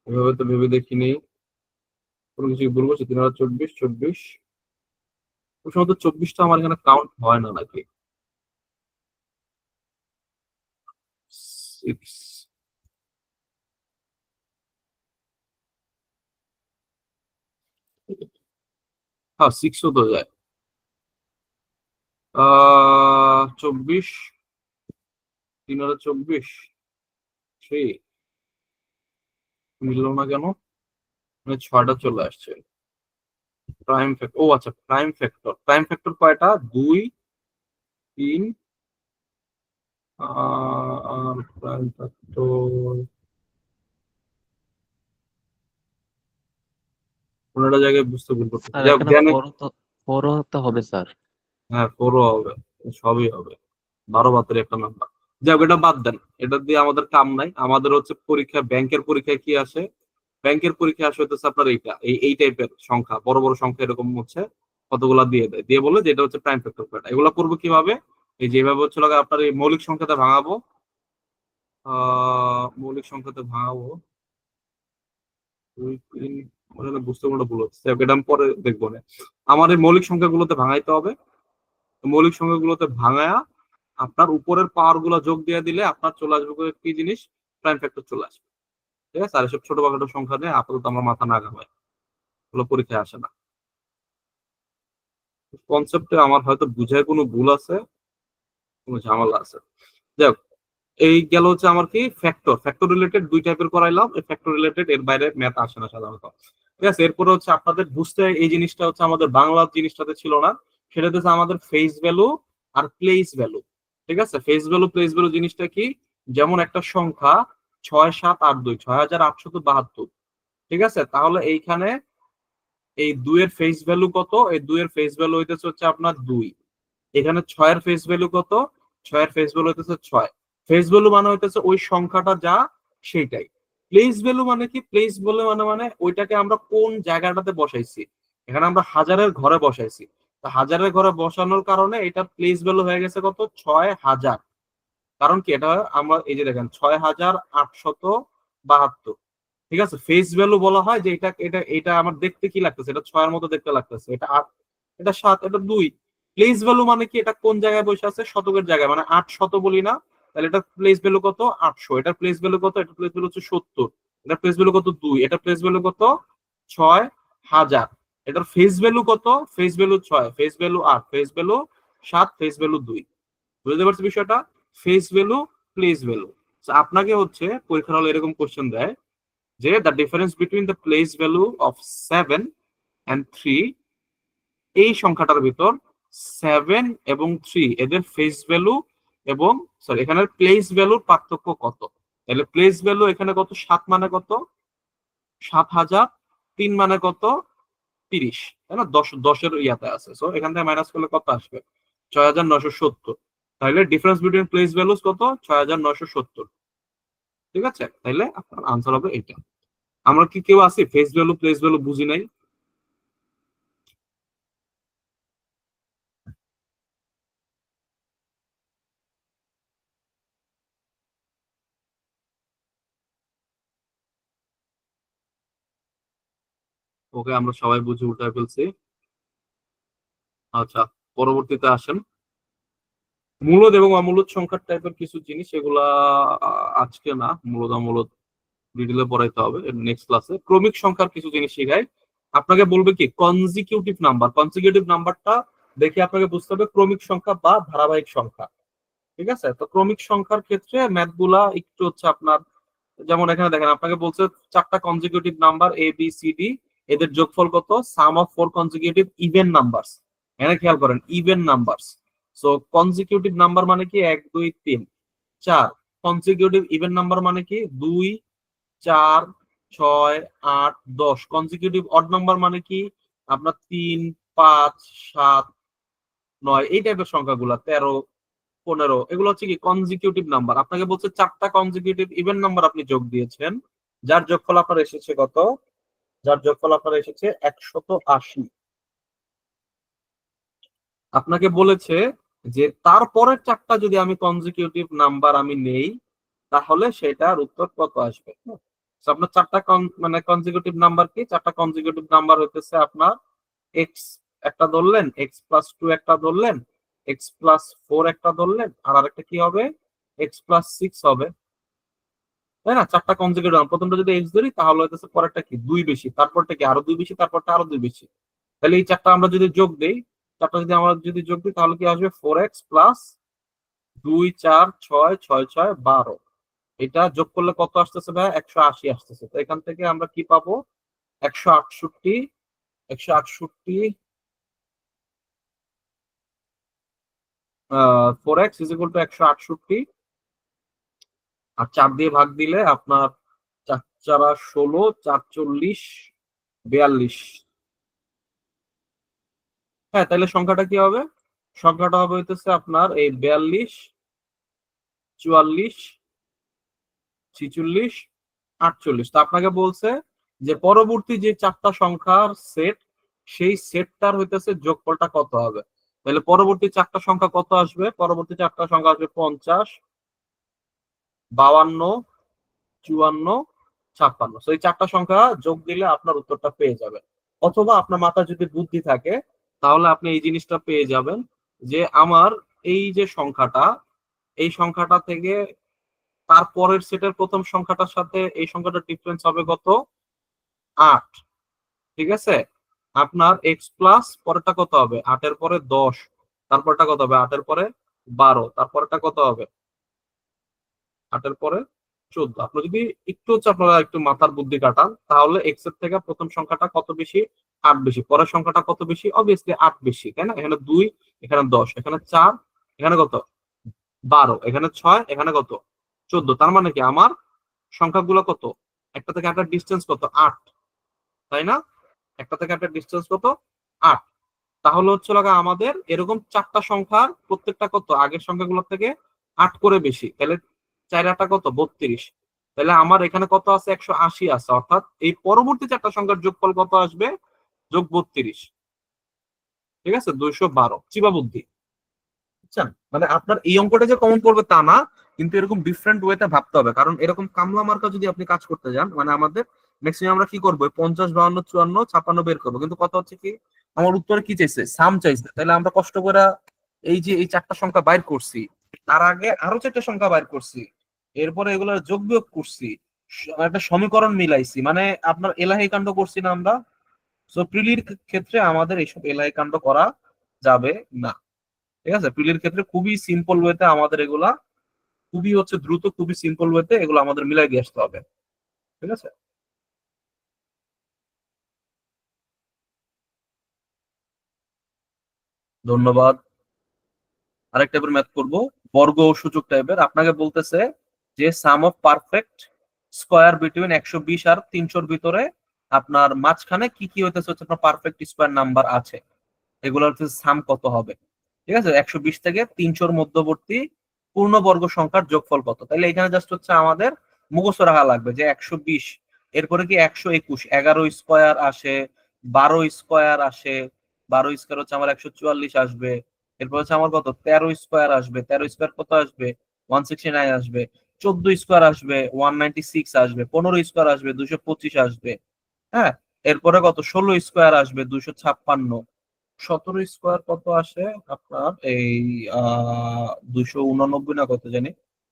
A: এভাবে তো ভেবে দেখিনি। কোনো কিছু ভুল করছি? 3 আর 24, 24, ওই সময় তো 24টা আমার এখানে কাউন্ট হয় না নাকি? 6, হ্যাঁ 6ও তো যায়। 24, 3 আর 24, 3 মিললো না কেন? মানে 6টা চলে আসছে। প্রাইম ফ্যাক্টর, ও আচ্ছা, প্রাইম ফ্যাক্টর। প্রাইম ফ্যাক্টর কয়টা? 2, 3, আর প্রাইম ফ্যাক্টর কোনটা জায়গায় বুঝতে ভুল করতেছি,
B: স্যার
A: যাই হোক
B: এখানে
A: জ্ঞানে।
B: ফোরও তো হবে স্যার।
A: হ্যাঁ 4ও হবে, সবই হবে। 12 বাতের একটা নাম্বার। যাই হোক এটা বাদ দেন, এটা দিয়ে আমাদের কাম নাই। আমাদের হচ্ছে পরীক্ষা, ব্যাংকের পরীক্ষায় কি আসে? ব্যাংকের পরীক্ষা আসে হচ্ছে আপনার এইটা, এই টাইপের সংখ্যা, বড় বড় সংখ্যা এরকম হচ্ছে কতগুলা দিয়ে দেয়, দিয়ে বলে যে এটা হচ্ছে প্রাইম ফ্যাক্টর কয়টা। এগুলো করবো কিভাবে? এই যেভাবে হচ্ছে লাগে আপনার এই মৌলিক সংখ্যাতে ভাঙাবো, মৌলিক সংখ্যাতে ভাঙাবো। 2 3, ওখানে বুঝতে কোনো ভুল হচ্ছে, এটা আমি পরে দেখবো না। আমার এই মৌলিক সংখ্যাগুলোতে ভাঙাইতে হবে। মৌলিক সংখ্যাগুলোতে ভাঙায়া আপনার উপরের পাওয়ার গুলো যোগ দিয়ে দিলে আপনার চলে আসবে কি জিনিস? প্রাইম ফ্যাক্টর চলে আসবে। ঠিক আছে, আর এসব ছোটখাটো সংখ্যা নিয়ে আপাতত আমার মাথা না ঘামায়, ওগুলো পরীক্ষায় আসে না। কনসেপ্টে আমার হয়তো বুঝায় কোনো ভুল আছে, কোনো ঝামেলা আছে। যাই হোক, এই গেল হচ্ছে আমার কি ফ্যাক্টর। ফ্যাক্টর রিলেটেড 2 টাইপের করাইলাম। এই ফ্যাক্টর রিলেটেড এর বাইরে ম্যাথ আসে না সাধারণত। ঠিক আছে, এরপরে হচ্ছে আপনাদের বুঝতে এই জিনিসটা হচ্ছে আমাদের বাংলা জিনিসটাতে ছিল না, সেটা হচ্ছে আমাদের ফেস ভ্যালু আর প্লেস ভ্যালু। ঠিক আছে, ফেস ভ্যালু প্লেস ভ্যালু জিনিসটা কি? যেমন একটা সংখ্যা 6 7 8 2, 6872, ঠিক আছে, তাহলে এইখানে এই 2 এর ফেস ভ্যালু কত? এই 2 এর ফেস ভ্যালু হইতেছে হচ্ছে আপনার 2। এখানে 6 এর ফেস ভ্যালু কত? 6 এর ফেস ভ্যালু হইতেছে 6। ফেস ভ্যালু মানে হইতেছে ওই সংখ্যাটা যা, সেইটাই। প্লেস ভ্যালু মানে কি? প্লেস ভ্যালু মানে ওইটাকে আমরা কোন জায়গাটাতে বসাইছি। এখানে আমরা হাজারের ঘরে বসাইছি, তো হাজারের ঘরে বসানোর কারণে এটা প্লেস ভ্যালু হয়ে গেছে কত? 6000। কারণ কি? এটা আমরা এই যে দেখেন 6872। ঠিক আছে, ফেস ভ্যালু বলা হয় যে এটা এটা এটা আমার দেখতে কি লাগতেছে? এটা 6 এর মতো দেখতে লাগতেছে, এটা 8, এটা 7, এটা 2। প্লেস ভ্যালু মানে কি? এটা কোন জায়গায় বসে আছে? শতকের জায়গায়, মানে 800 বলি না, তাহলে এটা প্লেস ভ্যালু কত? 800। এটার প্লেস ভ্যালু কত? এটা প্লেস ভ্যালু হচ্ছে 70। এটার প্লেস ভ্যালু কত? 2। এটা প্লেস ভ্যালু কত? 6000। এটার ফেস ভ্যালু কত? Face value 6, face value 8, face value 7, face value 2। বুঝতে পারছি বিষয়টা? Face value, place value. আপনাকে হচ্ছে পরীক্ষার হলে এরকম কোশ্চেন দেয় যে the difference between the place value of 7 and 3, এই সংখ্যাটার ভিতর 7 এবং 3 এদের ফেস ভ্যালু এবং সরি এখানে প্লেস ভ্যালুর পার্থক্য কত? তাহলে প্লেস ভ্যালু এখানে কত? 7 মানে কত? 7000। 3 মানে কত? 30, তাই না? 10 ইয়াতে আছে, সো এখান থেকে মাইনাস করলে কত আসবে? 6970। তাহলে ডিফারেন্স বিটুইন প্লেস ভ্যালুস কত? 6970। ঠিক আছে, তাহলে আপনার আনসার হবে এটা। আমরা কি কেউ আছি ফেস ভ্যালু প্লেস ভ্যালু বুঝি নাই? ওকে, আমরা সবাই বুঝে উল্টায় ফেলছি। আচ্ছা, পরবর্তীতে আসেন। মূলদ এবং অমূলদ সংখ্যার টাইপের কিছু জিনিস, এগুলা আজকে না, মূলদ অমূলদ ডিটেলে পড়াইতে হবে নেক্সট ক্লাসে। ক্রমিক সংখ্যার কিছু জিনিস শেখায়, আপনাকে বলবে কি কনজিকিউটিভ নাম্বার। কনজিকিউটিভ নাম্বারটা দেখে আপনাকে বুঝতে হবে ক্রমিক সংখ্যা বা ধারাবাহিক সংখ্যা। ঠিক আছে, তো ক্রমিক সংখ্যার ক্ষেত্রে ম্যাথ গুলা একটু হচ্ছে আপনার, যেমন এখানে দেখেন আপনাকে বলছে চারটা consecutive number A B C D, এদের যোগফল কত, sum of four consecutive even numbers. এখানে খেয়াল করেন even numbers. So consecutive number মানে কি 1 2 3 4, কনজিকিউটিভ ইভেন নাম্বার মানে কি 2 4 6 8 10, কনজিকিউটিভ অড নাম্বার মানে কি আপনার 3 5 7 9, এই টাইপের সংখ্যাগুলা 13 15, এগুলো হচ্ছে কি কনজিকিউটিভ নাম্বার। আপনাকে বলছে চারটা কনজিকিউটিভ ইভেন নাম্বার আপনি যোগ দিয়েছেন, যার যোগফল আপনার এসেছে কত, যার যোগফল আপনার এসেছে 180। আপনাকে বলেছে যে তারপরের চারটা যদি আমি কনজিকিউটিভ নাম্বার আমি নেই, তাহলে সেটার উত্তর কত আসবে। So, আপনার চারটা মানে কনজিকিউটিভ নাম্বার কি, চারটা কনজিকিউটিভ নাম্বার হইতেছে আপনার এক্স একটা ধরলেন, এক্স প্লাস টু একটা ধরলেন, এক্স প্লাস ফোর একটা ধরলেন, আর আরেকটা কি হবে, এক্স প্লাস সিক্স হবে, তাই না? চারটা কনজিকিউটিভ নাম্বার, প্রথমটা যদি এক্স ধরি তাহলে হইতেছে পরেরটা কি দুই বেশি, তারপরটা কি আরো দুই বেশি, তারপরটা আরো দুই বেশি। তাহলে এই চারটা আমরা যদি যোগ দেই, চারটা যদি আমরা যদি যোগ দিই তাহলে কি আসবে, 4x প্লাস 2 4 6 6 6 12, এটা যোগ করলে কত আসতেছে ভাই, 180 আসতেছে। তো এখান থেকে আমরা কি পাবো, 168, 168 4x ইজ ইকুয়াল টু 168, আর 4 দিয়ে ভাগ দিলে আপনার 4 4 16, 4 40 42। হ্যাঁ, তাহলে সংখ্যাটা কি হবে, সংখ্যাটা হবে হইতেছে আপনার এই 42 44 46 48। তো আপনাকে বলছে যে পরবর্তী যে চারটা সংখ্যার সেট, সেই সেটটার হইতেছে যোগফলটা কত হবে। তাহলে পরবর্তী চারটা সংখ্যা কত আসবে, পরবর্তী চারটা সংখ্যা আসবে 50 52 54 56। তো এই চারটা সংখ্যা যোগ দিলে আপনার উত্তরটা পেয়ে যাবেন। অথবা আপনার মাথায় যদি বুদ্ধি থাকে তাহলে আপনি এই জিনিসটা পেয়ে যাবেন যে আমার এই যে সংখ্যাটা, এই সংখ্যাটা থেকে তারপরের সেটের প্রথম সংখ্যাটার সাথে এই সংখ্যাটার ডিফারেন্স হবে কত, 8। ঠিক আছে, আপনার এক্স প্লাস পরেরটা কত হবে, 8 এর পরে 10, তারপরটা কত হবে, 8 এর পরে 12, তারপরটা কত হবে, 8 এর পরে 14। আপনি যদি একটু হচ্ছে আপনারা একটু মাথার বুদ্ধি কাটান তাহলে এক্স এর থেকে প্রথম সংখ্যাটা কত বেশি, 8 বেশি, পরের সংখ্যাটা কত বেশি, অবভিয়াসলি 8 বেশি, তাই না? এখানে 2, এখানে 10, এখানে 4, এখানে কত 12, এখানে 6, এখানে কত 14। তার মানে কি আমার সংখ্যাগুলো কত, একটা থেকে একটা ডিস্টেন্স কত 8, তাই না? একটা থেকে একটা ডিস্টেন্স কত 8। তাহলে হচ্ছে লাগা আমাদের এরকম চারটা সংখ্যার প্রত্যেকটা কত আগের সংখ্যাগুলোর থেকে 8 করে বেশি, তাহলে 4 8 কত 32। তাহলে আমার এখানে কত আছে, 180 আছে, অর্থাৎ এই পরবর্তী চারটা সংখ্যার যোগফল কত আসবে, যোগ 32। ঠিক আছে, 212। চিবা বুদ্ধি, বুঝছেন? মানে আপনার এই অঙ্কটা যে কমন পড়বে তা না, কিন্তু এরকম ডিফারেন্ট ওয়েতে ভাবতে হবে, কারণ এরকম কামলা মার্কা যদি আপনি কাজ করতে যান, মানে আমাদের ম্যাক্সিমাম আমরা কি করবো, 50 52 54 56 বের করবো, কিন্তু কথা হচ্ছে কি আমার উত্তরে কি চাইছে, সাম চাইছে। তাহলে আমরা কষ্ট করে এই যে এই চারটা সংখ্যা বাইর করছি, তার আগে আরো চারটা সংখ্যা বাইর করছি, এরপরে এগুলোর যোগ বিয়োগ করছি, একটা সমীকরণ মিলাইছি, মানে আপনার এলাহি কাণ্ড করছি না আমরা। সো প্রিলির ক্ষেত্রে আমাদের এইসব এলাহি কাণ্ড করা যাবে না। ঠিক আছে, প্রিলির ক্ষেত্রে খুবই সিম্পল ওয়েতে আমাদের এগুলা, খুবই হচ্ছে দ্রুত, খুবই সিম্পল ওয়েতে এগুলো আমাদের মিলাই দিয়ে আসতে হবে। ঠিক আছে, ধন্যবাদ। আরেক টাইপের ম্যাথ করব, বর্গ ও সূচক টাইপের। আপনাকে বলতেছে যে সাম অফ পারফেক্ট স্কয়ার বিটুইন 120 আর 300 ভিতরে আপনার মাঝখানে কি কি হইতেছে হচ্ছে আপনার পারফেক্ট স্কয়ার নাম্বার আছে, এগুলোর হচ্ছে সাম কত হবে। ঠিক আছে, 120 থেকে 300 মধ্যবর্তী পূর্ণবর্গ সংখ্যার যোগফল কত। তাহলে এখানে জাস্ট হচ্ছে আমাদের মুখস্থ রাখা লাগবে যে 120, এরপরে কি 121, 11 স্কয়ার আসে, 12 স্কয়ার আসে, 12 স্কয়ার হচ্ছে আমার 144 আসবে, এরপর হচ্ছে আমার কত 13 স্কয়ার আসবে, 13 স্কয়ার কত আসবে 169 আসবে, 14 স্কয়ার আসবে 196 আসবে, 15 স্কয়ার আসবে 225 আসবে। হ্যাঁ, এরপরে কত 16 স্কয়ার আসবে 256, 17 স্কয়ার কত আসে আপনার এই 289 না কত জানি।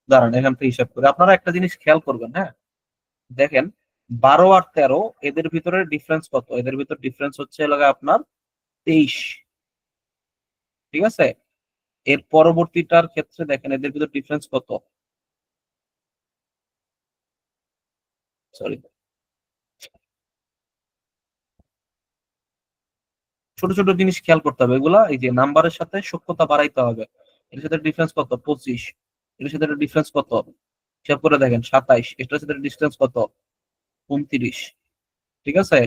A: দাঁড়ান এখান থেকে হিসাব করে আপনারা একটা জিনিস খেয়াল করবেন। হ্যাঁ, দেখেন 12 আর 13 এদের ভিতরে ডিফারেন্স কত? এদের ভিতর ডিফারেন্স হচ্ছে লাগে আপনার 23। ঠিক আছে, এর পরবর্তীটার ক্ষেত্রে দেখেন এদের ভিতর ডিফারেন্স কত। সরি, ছোট ছোট জিনিস খেয়াল করতে হবে এগুলা। এই যে নাম্বারের সাথে সূক্ষ্মতা বাড়াইতে হবে। এর সাথে ডিফারেন্স কত? 25। এর সাথে ডিফারেন্স কত? হিসাব করে দেখেন 27। এটার সাথে ডিস্টেন্স কত? 29। ঠিক আছে,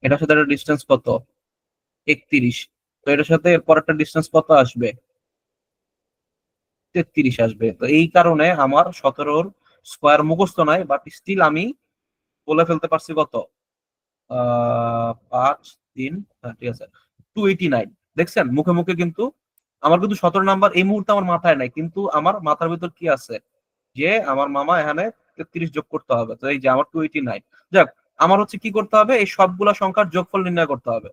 A: এটার সাথে ডিস্টেন্স কত? 31। তো এটার সাথে এরপর একটা ডিস্টেন্স কত আসবে? 33 আসবে। তো এই কারণে আমার 17-র স্কোয়ার মুখস্থ নাই, বাট স্টিল আমি বলে ফেলতে পারছি কত? 5 3, হ্যাঁ ঠিক আছে, 289। দেখছেন মুখে মুখে কিন্তু আমার কিন্তু 17 নাম্বার এই মুহূর্তে আমার মাথায় নাই, কিন্তু আমার মাথার ভিতর কি আছে যে আমার মামা এখানে 33 যোগ করতে হবে। তো এই যে আমার 289। যাক, আমার হচ্ছে কি করতে হবে, এই সবগুলা সংখ্যার যোগফল নির্ণয় করতে হবে।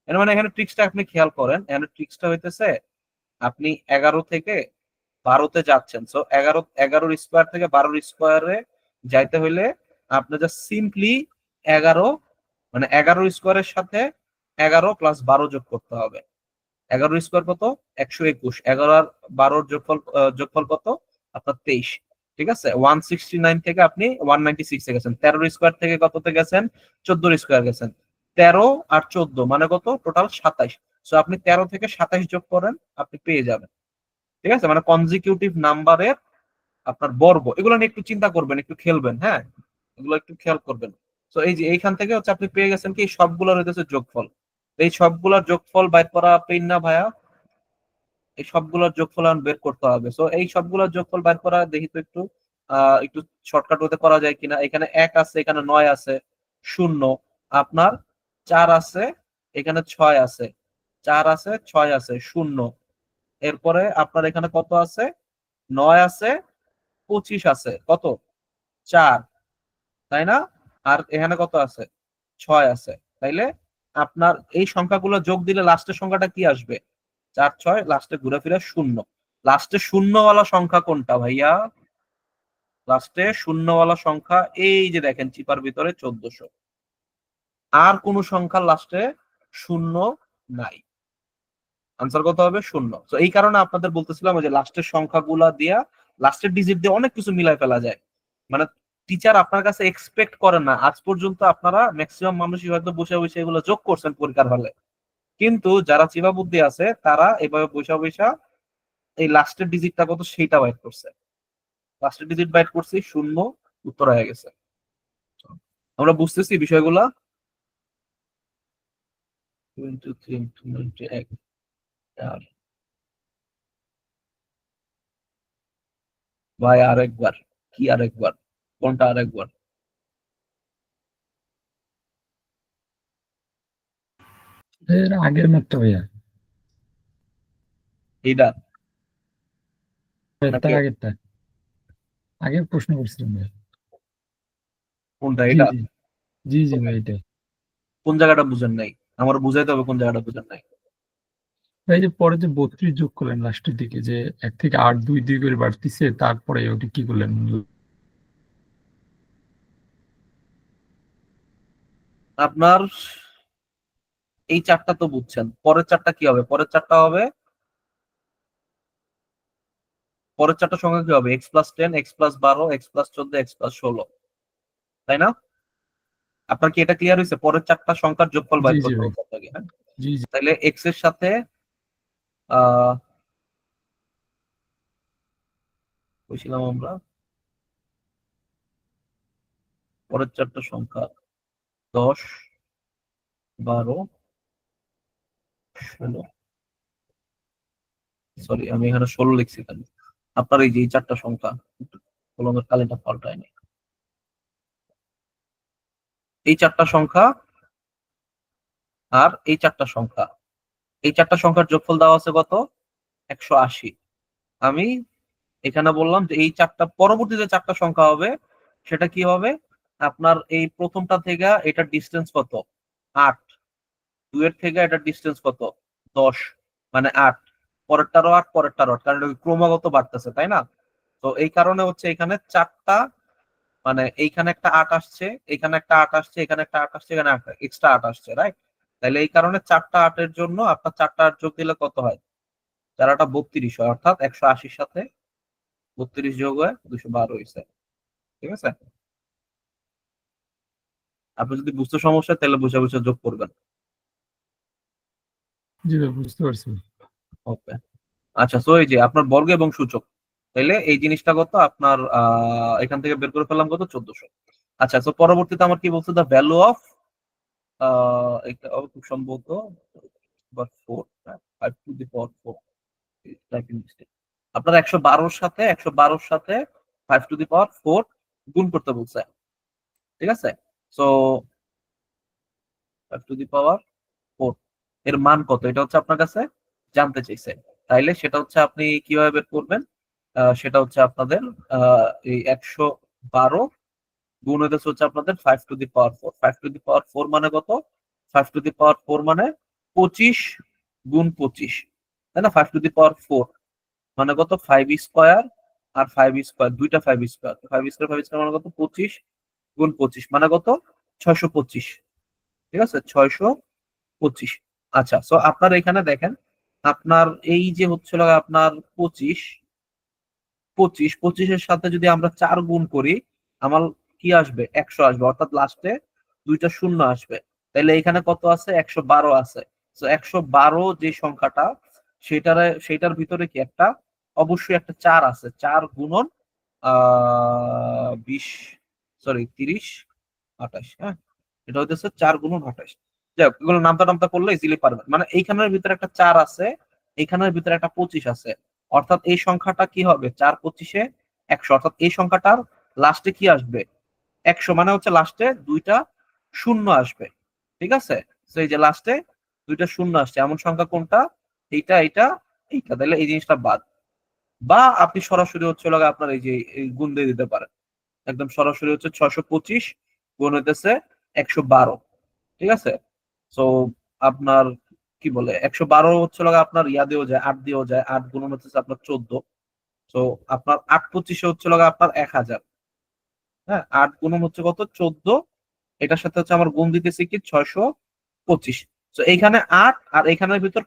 A: এর মানে এখানে ট্রিক্সটা আপনি খেয়াল করেন, এখানে ট্রিক্সটা হইতেছে আপনি 11 থেকে 12-তে যাচ্ছেন। সো 11 স্কোয়ার থেকে 12 স্কোয়ারে যাইতে হইলে আপনি জাস্ট সিম্পলি 11, মানে 11 স্কোয়ারের সাথে 11 প্লাস 12 যোগ করতে হবে। 11 স্কোয়ার কত? 121। 11 আর 12-র যোগফল কত? আপনার 23। ঠিক আছে, 169 থেকে আপনি 196 এ গেছেন। 13 স্কোয়ার থেকে কততে গেছেন? 14 স্কোয়ার গেছেন। 13 আর 14 মানে কত? টোটাল 27। সো আপনি 13 থেকে 27 যোগ করেন, আপনি পেয়ে যাবেন। ঠিক আছে, মানে কনজিকিউটিভ নাম্বারের আপনার বর্গ, এগুলো নিয়ে একটু চিন্তা করবেন, একটু খেলবেন, হ্যাঁ এগুলো একটু খেয়াল করবেন। তো এই যে এইখান থেকে হচ্ছে আপনি পেয়ে গেছেন কি, এই সবগুলোর হইতেছে যোগফল। এই সবগুলোর যোগফল বাইর করা পেন না ভাইয়া? এই সবগুলোর যোগফল এখন বের করতে হবে। সো এই সবগুলোর যোগফল বের করা দেখি তো একটু একটু শর্টকাট হতে করা যায় কিনা। এখানে 1 আছে, এখানে 9 আছে, 0 আপনার 4 আছে, এখানে 6 আছে, 4 আছে, 6 আছে, 0। এরপরে আপনার এখানে কত আছে? 9 আছে, 25 আছে, কত? 4, তাই না? আর এখানে কত আছে? 6 আছে। তাইলে আপনার এই সংখ্যাগুলো যোগ দিলে লাস্টের সংখ্যাটা কি আসবে? 4 6, লাস্টে ঘুরে ফিরে 0। লাস্টে শূন্যওয়ালা সংখ্যা কোনটা ভাইয়া? লাস্টে শূন্যওয়ালা সংখ্যা এই যে দেখেন চিপার ভিতরে 1400। আর কোন সংখ্যার লাস্টে শূন্য নাই। আনসার কত হবে? 0। তো এই কারণে আপনাদের বলতেছিলাম যে লাস্টের সংখ্যাগুলা দিয়া, লাস্টের ডিজিট দিয়ে অনেক কিছু মিলাই ফেলা যায়। মানে টিচার আপনার কাছে এক্সপেক্ট করে না, আজ পর্যন্ত আপনারা ম্যাক্সিমাম মানুষই হয়তো বসে বসে এগুলো যোগ করছেন পরীক্ষার হলে, কিন্তু যারা চিবা বুদ্ধি আছে তারা এভাবে বসে বসে এই লাস্টের ডিজিটটা কত সেইটা বাইট করছে। লাস্টের ডিজিট বাইট করছি 0, উত্তর হয়ে গেছে। আমরা বুঝতেছি বিষয়গুলা। 23 21। আর ভাই আরেকবার, কি আরেকবার? কোনটা আরেকবার?
C: এর আগের ম্যাথটা ভাইয়া,
A: এইটা
C: তার
A: নাকি
C: আগেরটা, আগের প্রশ্ন করছিলাম ভাইয়া।
A: কোনটা?
C: জি
A: এটা
C: জি, জি জি ভাই এটাই।
A: কোন জায়গাটা বুঝেন নাই? আমার বুঝাইতে হবে কোন জায়গাটা বুঝেন নাই।
C: ভাই যে পরে যে 32 যোগ করলেন লাস্টের দিকে, যে 1 থেকে 8 2 2 করে বাড়তিছে, তারপরে ওটা কি করলেন?
A: আপনার এই চারটা তো বুঝছেন, পরের চারটা কি হবে? পরের চারটা হবে, পরের চারটা সংখ্যা কি হবে? x+10, x+12, x+14, x+16, তাই না? আপনার কি এটা ক্লিয়ার হয়েছে? পরের চারটা সংখ্যার যোগফল
C: জি
A: বাইর
C: জি
A: করতে
C: ভাই,
A: হবে আপনাকে, হ্যাঁ।
C: জি জি।
A: তাহলে এক্স এর সাথে আহ বলছিলাম আমরা পরের চারটা সংখ্যা 10 12 16, সরি আমি এখানে 16 লিখছি কেন? আপনার এই যে এই চারটা সংখ্যা, কলমের কালিটা পাল্টায়নি। এই চারটা সংখ্যা আর এই চারটা সংখ্যা, এই চারটা সংখ্যার যোগফল দেওয়া আছে কত? 180। আমি এখানে বললাম যে এই চারটা পরবর্তী যে চারটা সংখ্যা হবে সেটা কি হবে? আপনার এই প্রথমটা থেকে এটার ডিস্টেন্স কত? 8। 2 এর থেকে এটার ডিস্টেন্স কত? 10, মানে 8। পরেরটারও 8, পরেরটারও 8, কারণ এটা ক্রমাগত বাড়তেছে, তাই না? তো এই কারণে হচ্ছে এখানে চারটা মানে এইখানে একটা 8 আসছে, এখানে একটা 8 আসছে, এখানে একটা 8 আসছে, এখানে একটা এক্সট্রা 8 আসছে, রাইট? তাহলে এই কারণে 4টা 8-এর জন্য আপনার 4টা 8 যোগ দিলে কত হয়? 4 8 32 হয়, অর্থাৎ 180-র সাথে 32 যোগ হয়ে 212 হয়েছে। ঠিক আছে? আপনি যদি বুঝতে সমস্যা হয় তাহলে বুঝে বুঝে যোগ করবেন।
C: জি ভাই, বুঝতে পারছি।
A: ওকে, আচ্ছা। সো এই যে আপনার বর্গ এবং সূচক, তাইলে এই জিনিসটা কত আপনার এখান থেকে বের করে ফেললাম কত? 1400। আচ্ছা, তো পরবর্তীতে আমার কি বলছে? দ্য ভ্যালু অফ এটা খুব সম্ভবত 4, 5 to the power 4, typing mistake. আপনার 112-র সাথে 112-র সাথে 5 টু দি পাওয়ার 4 গুণ করতে বলছে। ঠিক আছে? সো 5 টু দি পাওয়ার 4 এর মান কত, এটা হচ্ছে আপনার কাছে জানতে চাইছে। তাইলে সেটা হচ্ছে আপনি কিভাবে বের করবেন? সেটা হচ্ছে আপনাদের এই 112 গুণ হচ্ছে আপনাদের 5 to the power 4। 5 to the পাওয়ার 4 মানে কত? 5 টু দি পাওয়ার 4 মানে 25 গুণ 25, তাই না? 5 টু দি পাওয়ার 4 মানে কত? 5 স্কয়ার আর 5 স্কয়ার, দুইটা 5 স্কয়ার। 5 স্কয়ার 5 স্কয়ার মানে কত? 25 গুণ 25 মানে কত? 625। ঠিক আছে? 625। আচ্ছা, সো আপনার এখানে দেখেন, আপনার এই যে হচ্ছিল আপনার 25, 25 এর সাথে যদি আমরা 4 গুণ করি, আমার কি আসবে? 100 আসবে, অর্থাৎ লাস্টে দুইটা শূন্য আসবে। তাহলে এখানে কত আছে? 112 আছে। তো 112 যে সংখ্যাটা, সেটার ভিতরে কি একটা অবশ্যই একটা 4 আছে। 4 গুণন 20, সরি 30, 28। হ্যাঁ, এটা হইতেছে 4 গুণন 28। যাই হোক, এগুলো নামতা নামতা করলে ইজিলি পারবেন। মানে এইখানের ভিতরে একটা 4 আছে, এইখানের ভিতরে একটা 25 আছে, অর্থাৎ এই সংখ্যাটা কি হবে? 4 25-এ 100, অর্থাৎ এই সংখ্যাটার লাস্টে কি আসবে? 100 মানে হচ্ছে লাস্টে দুইটা শূন্য আসবে। ঠিক আছে? তো এই যে লাস্টে দুইটা শূন্য আসছে, এমন সংখ্যা কোনটা? এইটা, এইটা, এইটা। তাহলে এই জিনিসটা বাদ। বা আপনি সরাসরি হচ্ছে আপনার এই যে এই গুণ দিয়ে দিতে পারেন, একদম সরাসরি হচ্ছে 625 গুণ হইতেছে 112। ঠিক আছে? সো আপনার কি বলে 112 হচ্ছে আপনার ইয়া দিয়েও যায়, 8 দিয়েও যায়। 8 গুণন হচ্ছে আপনার 14। তো আপনার 8 25-এ হচ্ছে আপনার 1000। হ্যাঁ, 8 গুণন হচ্ছে কত? 14। এটার সাথে হচ্ছে আমার গুণ দিতেছি কি 625। তো এইখানে 8 আর এখানের ভিতর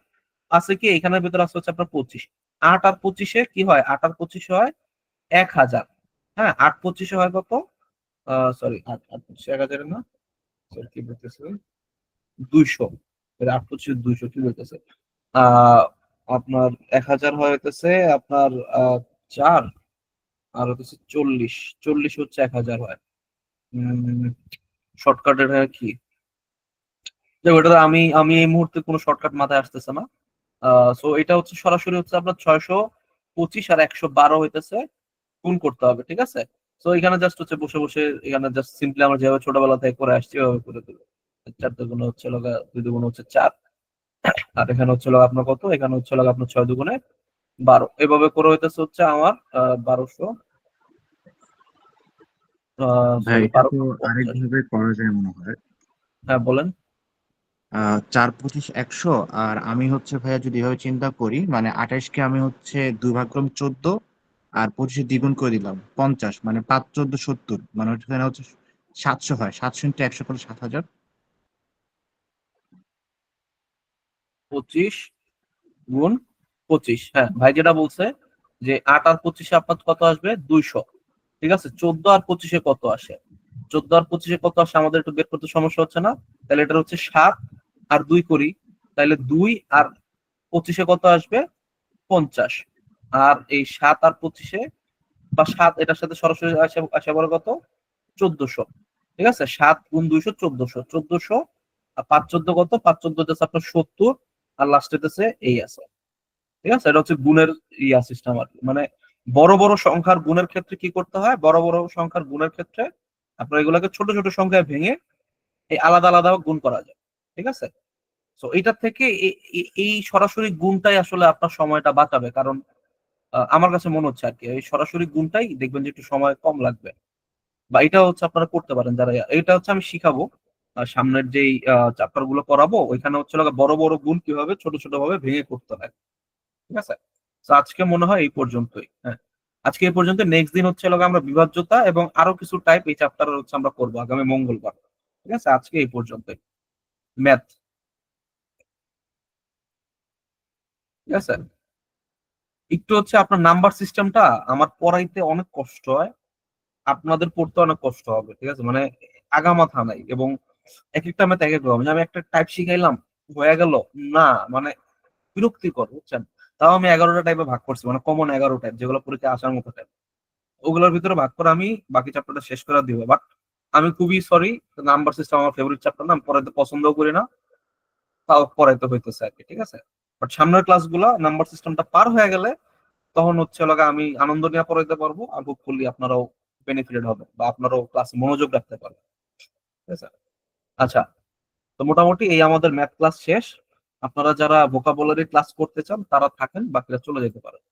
A: আছে কি? এখানের ভিতর আছে হচ্ছে আপনার 25। 8 আর 25-এ কি হয়? 8 আর 25-এ হয় 1000। হ্যাঁ, 8 25-এ হয় কত? সরি, 8 8 25 1000 না, সরি কি বলতেছে, 200। 8 25 200 কি বলতেছে? আহ আপনার 1000 হইতেছে আপনার 4, আর হচ্ছে 40। 40 হচ্ছে 1000 হয়। শর্টকাটের হয় কি? যে ওটা আমি আমি এই মুহূর্তে কোনো শর্টকাট মাথায় আসতেছে না। সো এটা হচ্ছে সরাসরি হচ্ছে আপনার 625 আর 112 হইতেছে গুণ করতে হবে। ঠিক আছে? তো এখানে জাস্ট হচ্ছে বসে বসে এখানে জাস্ট সিম্পলি আমরা যেভাবে ছোটবেলা থেকে করে আসছি ওইভাবে করে দেবো। 4 দুগুণ হচ্ছে 2 দুগুণ হচ্ছে 4, আর এখানে হচ্ছে আপনার কত? এখানে হচ্ছে আপনার 6 দুগুণে 12। এভাবে করে হইতেছে হচ্ছে আমার 1200,
D: ভাই
A: সরি
D: এটা তো
A: 1250।
D: আরেকভাবে করা যায় মনে হয়।
A: হ্যাঁ, বলেন।
D: 4 25 100, আর আমি হচ্ছে ভাইয়া যদি এভাবে চিন্তা করি, মানে 28-কে আমি হচ্ছে 2 ভাগ করলাম 14, আর 25-এ দ্বিগুণ করে দিলাম 50, মানে 5 14 70, মানে এখানে হচ্ছে 700 হয়। 700 × 100 করলে 7000।
A: 25 গুণ 25। হ্যাঁ, ভাই যেটা বলছে যে 8 আর 25-এ আপনার কত আসবে? 200। ঠিক আছে? 14 আর 25-এ কত আসে? 14 আর 25-এ কত আসে আমাদের একটু বের করতে সমস্যা হচ্ছে না? তাহলে এটা হচ্ছে 7 আর 2 করি, তাহলে 2 আর 25-এ কত আসবে? 50। আর এই 7 আর 25-এ বা 7 এটার সাথে সরাসরি আসে আসে বড় কত? 1400। ঠিক আছে? 7 গুণ 200 1400। 1400 আর 5 14 কত? 5 14 হচ্ছে আপনার 70, আর লাস্টে হচ্ছে এই আছে। ঠিক আছে? এটা হচ্ছে গুণের ইয়া সিস্টেম আর কি। মানে বড় বড় সংখ্যার গুণের ক্ষেত্রে কি করতে হয়? বড় বড় সংখ্যার গুণের ক্ষেত্রে আপনার এগুলোকে ছোট ছোট সংখ্যায় ভেঙে এই আলাদা আলাদা গুণ করা যায়। ঠিক আছে? তো এইটার থেকে এই সরাসরি গুণটাই আসলে আপনার সময়টা বাঁচাবে, কারণ আমার কাছে মনে হচ্ছে আর কি এই সরাসরি গুণটাই দেখবেন যে একটু সময় কম লাগবে। বা এটা হচ্ছে আপনারা করতে পারেন যারা এটা হচ্ছে আমি শিখাবো সামনের যেই চ্যাপ্টার গুলো করাবো, ওইখানে হচ্ছে বড় বড় গুণ কিভাবে ছোট ছোট ভাবে ভেঙে করতে হয়। ঠিক আছে? তো আজকে মনে হয় এই পর্যন্তই। হ্যাঁ। আজকে এই পর্যন্ত। নেক্সট দিন হচ্ছে লগা আমরা বিভাজ্যতা এবং আরো কিছু টাইপ এই চ্যাপ্টার হচ্ছে আমরা করবো আগামী মঙ্গলবার। ঠিক আছে, আজকে এই পর্যন্ত ম্যাথ। ঠিক আছে, একটু হচ্ছে আপনার নাম্বার সিস্টেমটা আমার পড়াইতে অনেক কষ্ট হয়, আপনাদের পড়তে অনেক কষ্ট হবে। ঠিক আছে, মানে আগা মাথা নাই, এবং এক একটা ম্যাথ এক এক রকম। যে আমি একটা টাইপ শিখাইলাম হয়ে গেল না, মানে বিরক্তিকর, বুঝছেন। তাও আমি 11টা টাইপে ভাগ করছি, মানে কমন 11 টাইপ যেগুলো পরীক্ষায় আসার মতো টাইপ, ওগুলোর ভিতরে ভাগ করে আমি বাকি চ্যাপ্টারটা শেষ করে দিব। বাট আমি খুবই সরি, নাম্বার সিস্টেম আমার ফেভারিট চ্যাপ্টার না, আমি পড়াইতে পছন্দ করি না, তাও পড়াইতে হইতেছে আর কি। ঠিক আছে, বাট সামনের ক্লাসগুলো নাম্বার সিস্টেমটা পার হয়ে গেলে তখন হচ্ছে লগা আমি আনন্দ নিয়ে পড়াইতে পারবো, আর হোপফুলি আপনারাও বেনিফিটেড হবে বা আপনারাও ক্লাসে মনোযোগ রাখতে পারবেন। ঠিক আছে, আচ্ছা, তো মোটামুটি এই আমাদের ম্যাথ ক্লাস শেষ। আপনারা যারা ভোকাবুলারি ক্লাস করতে চান তারা থাকেন, বাকিরা চলে যেতে পারেন।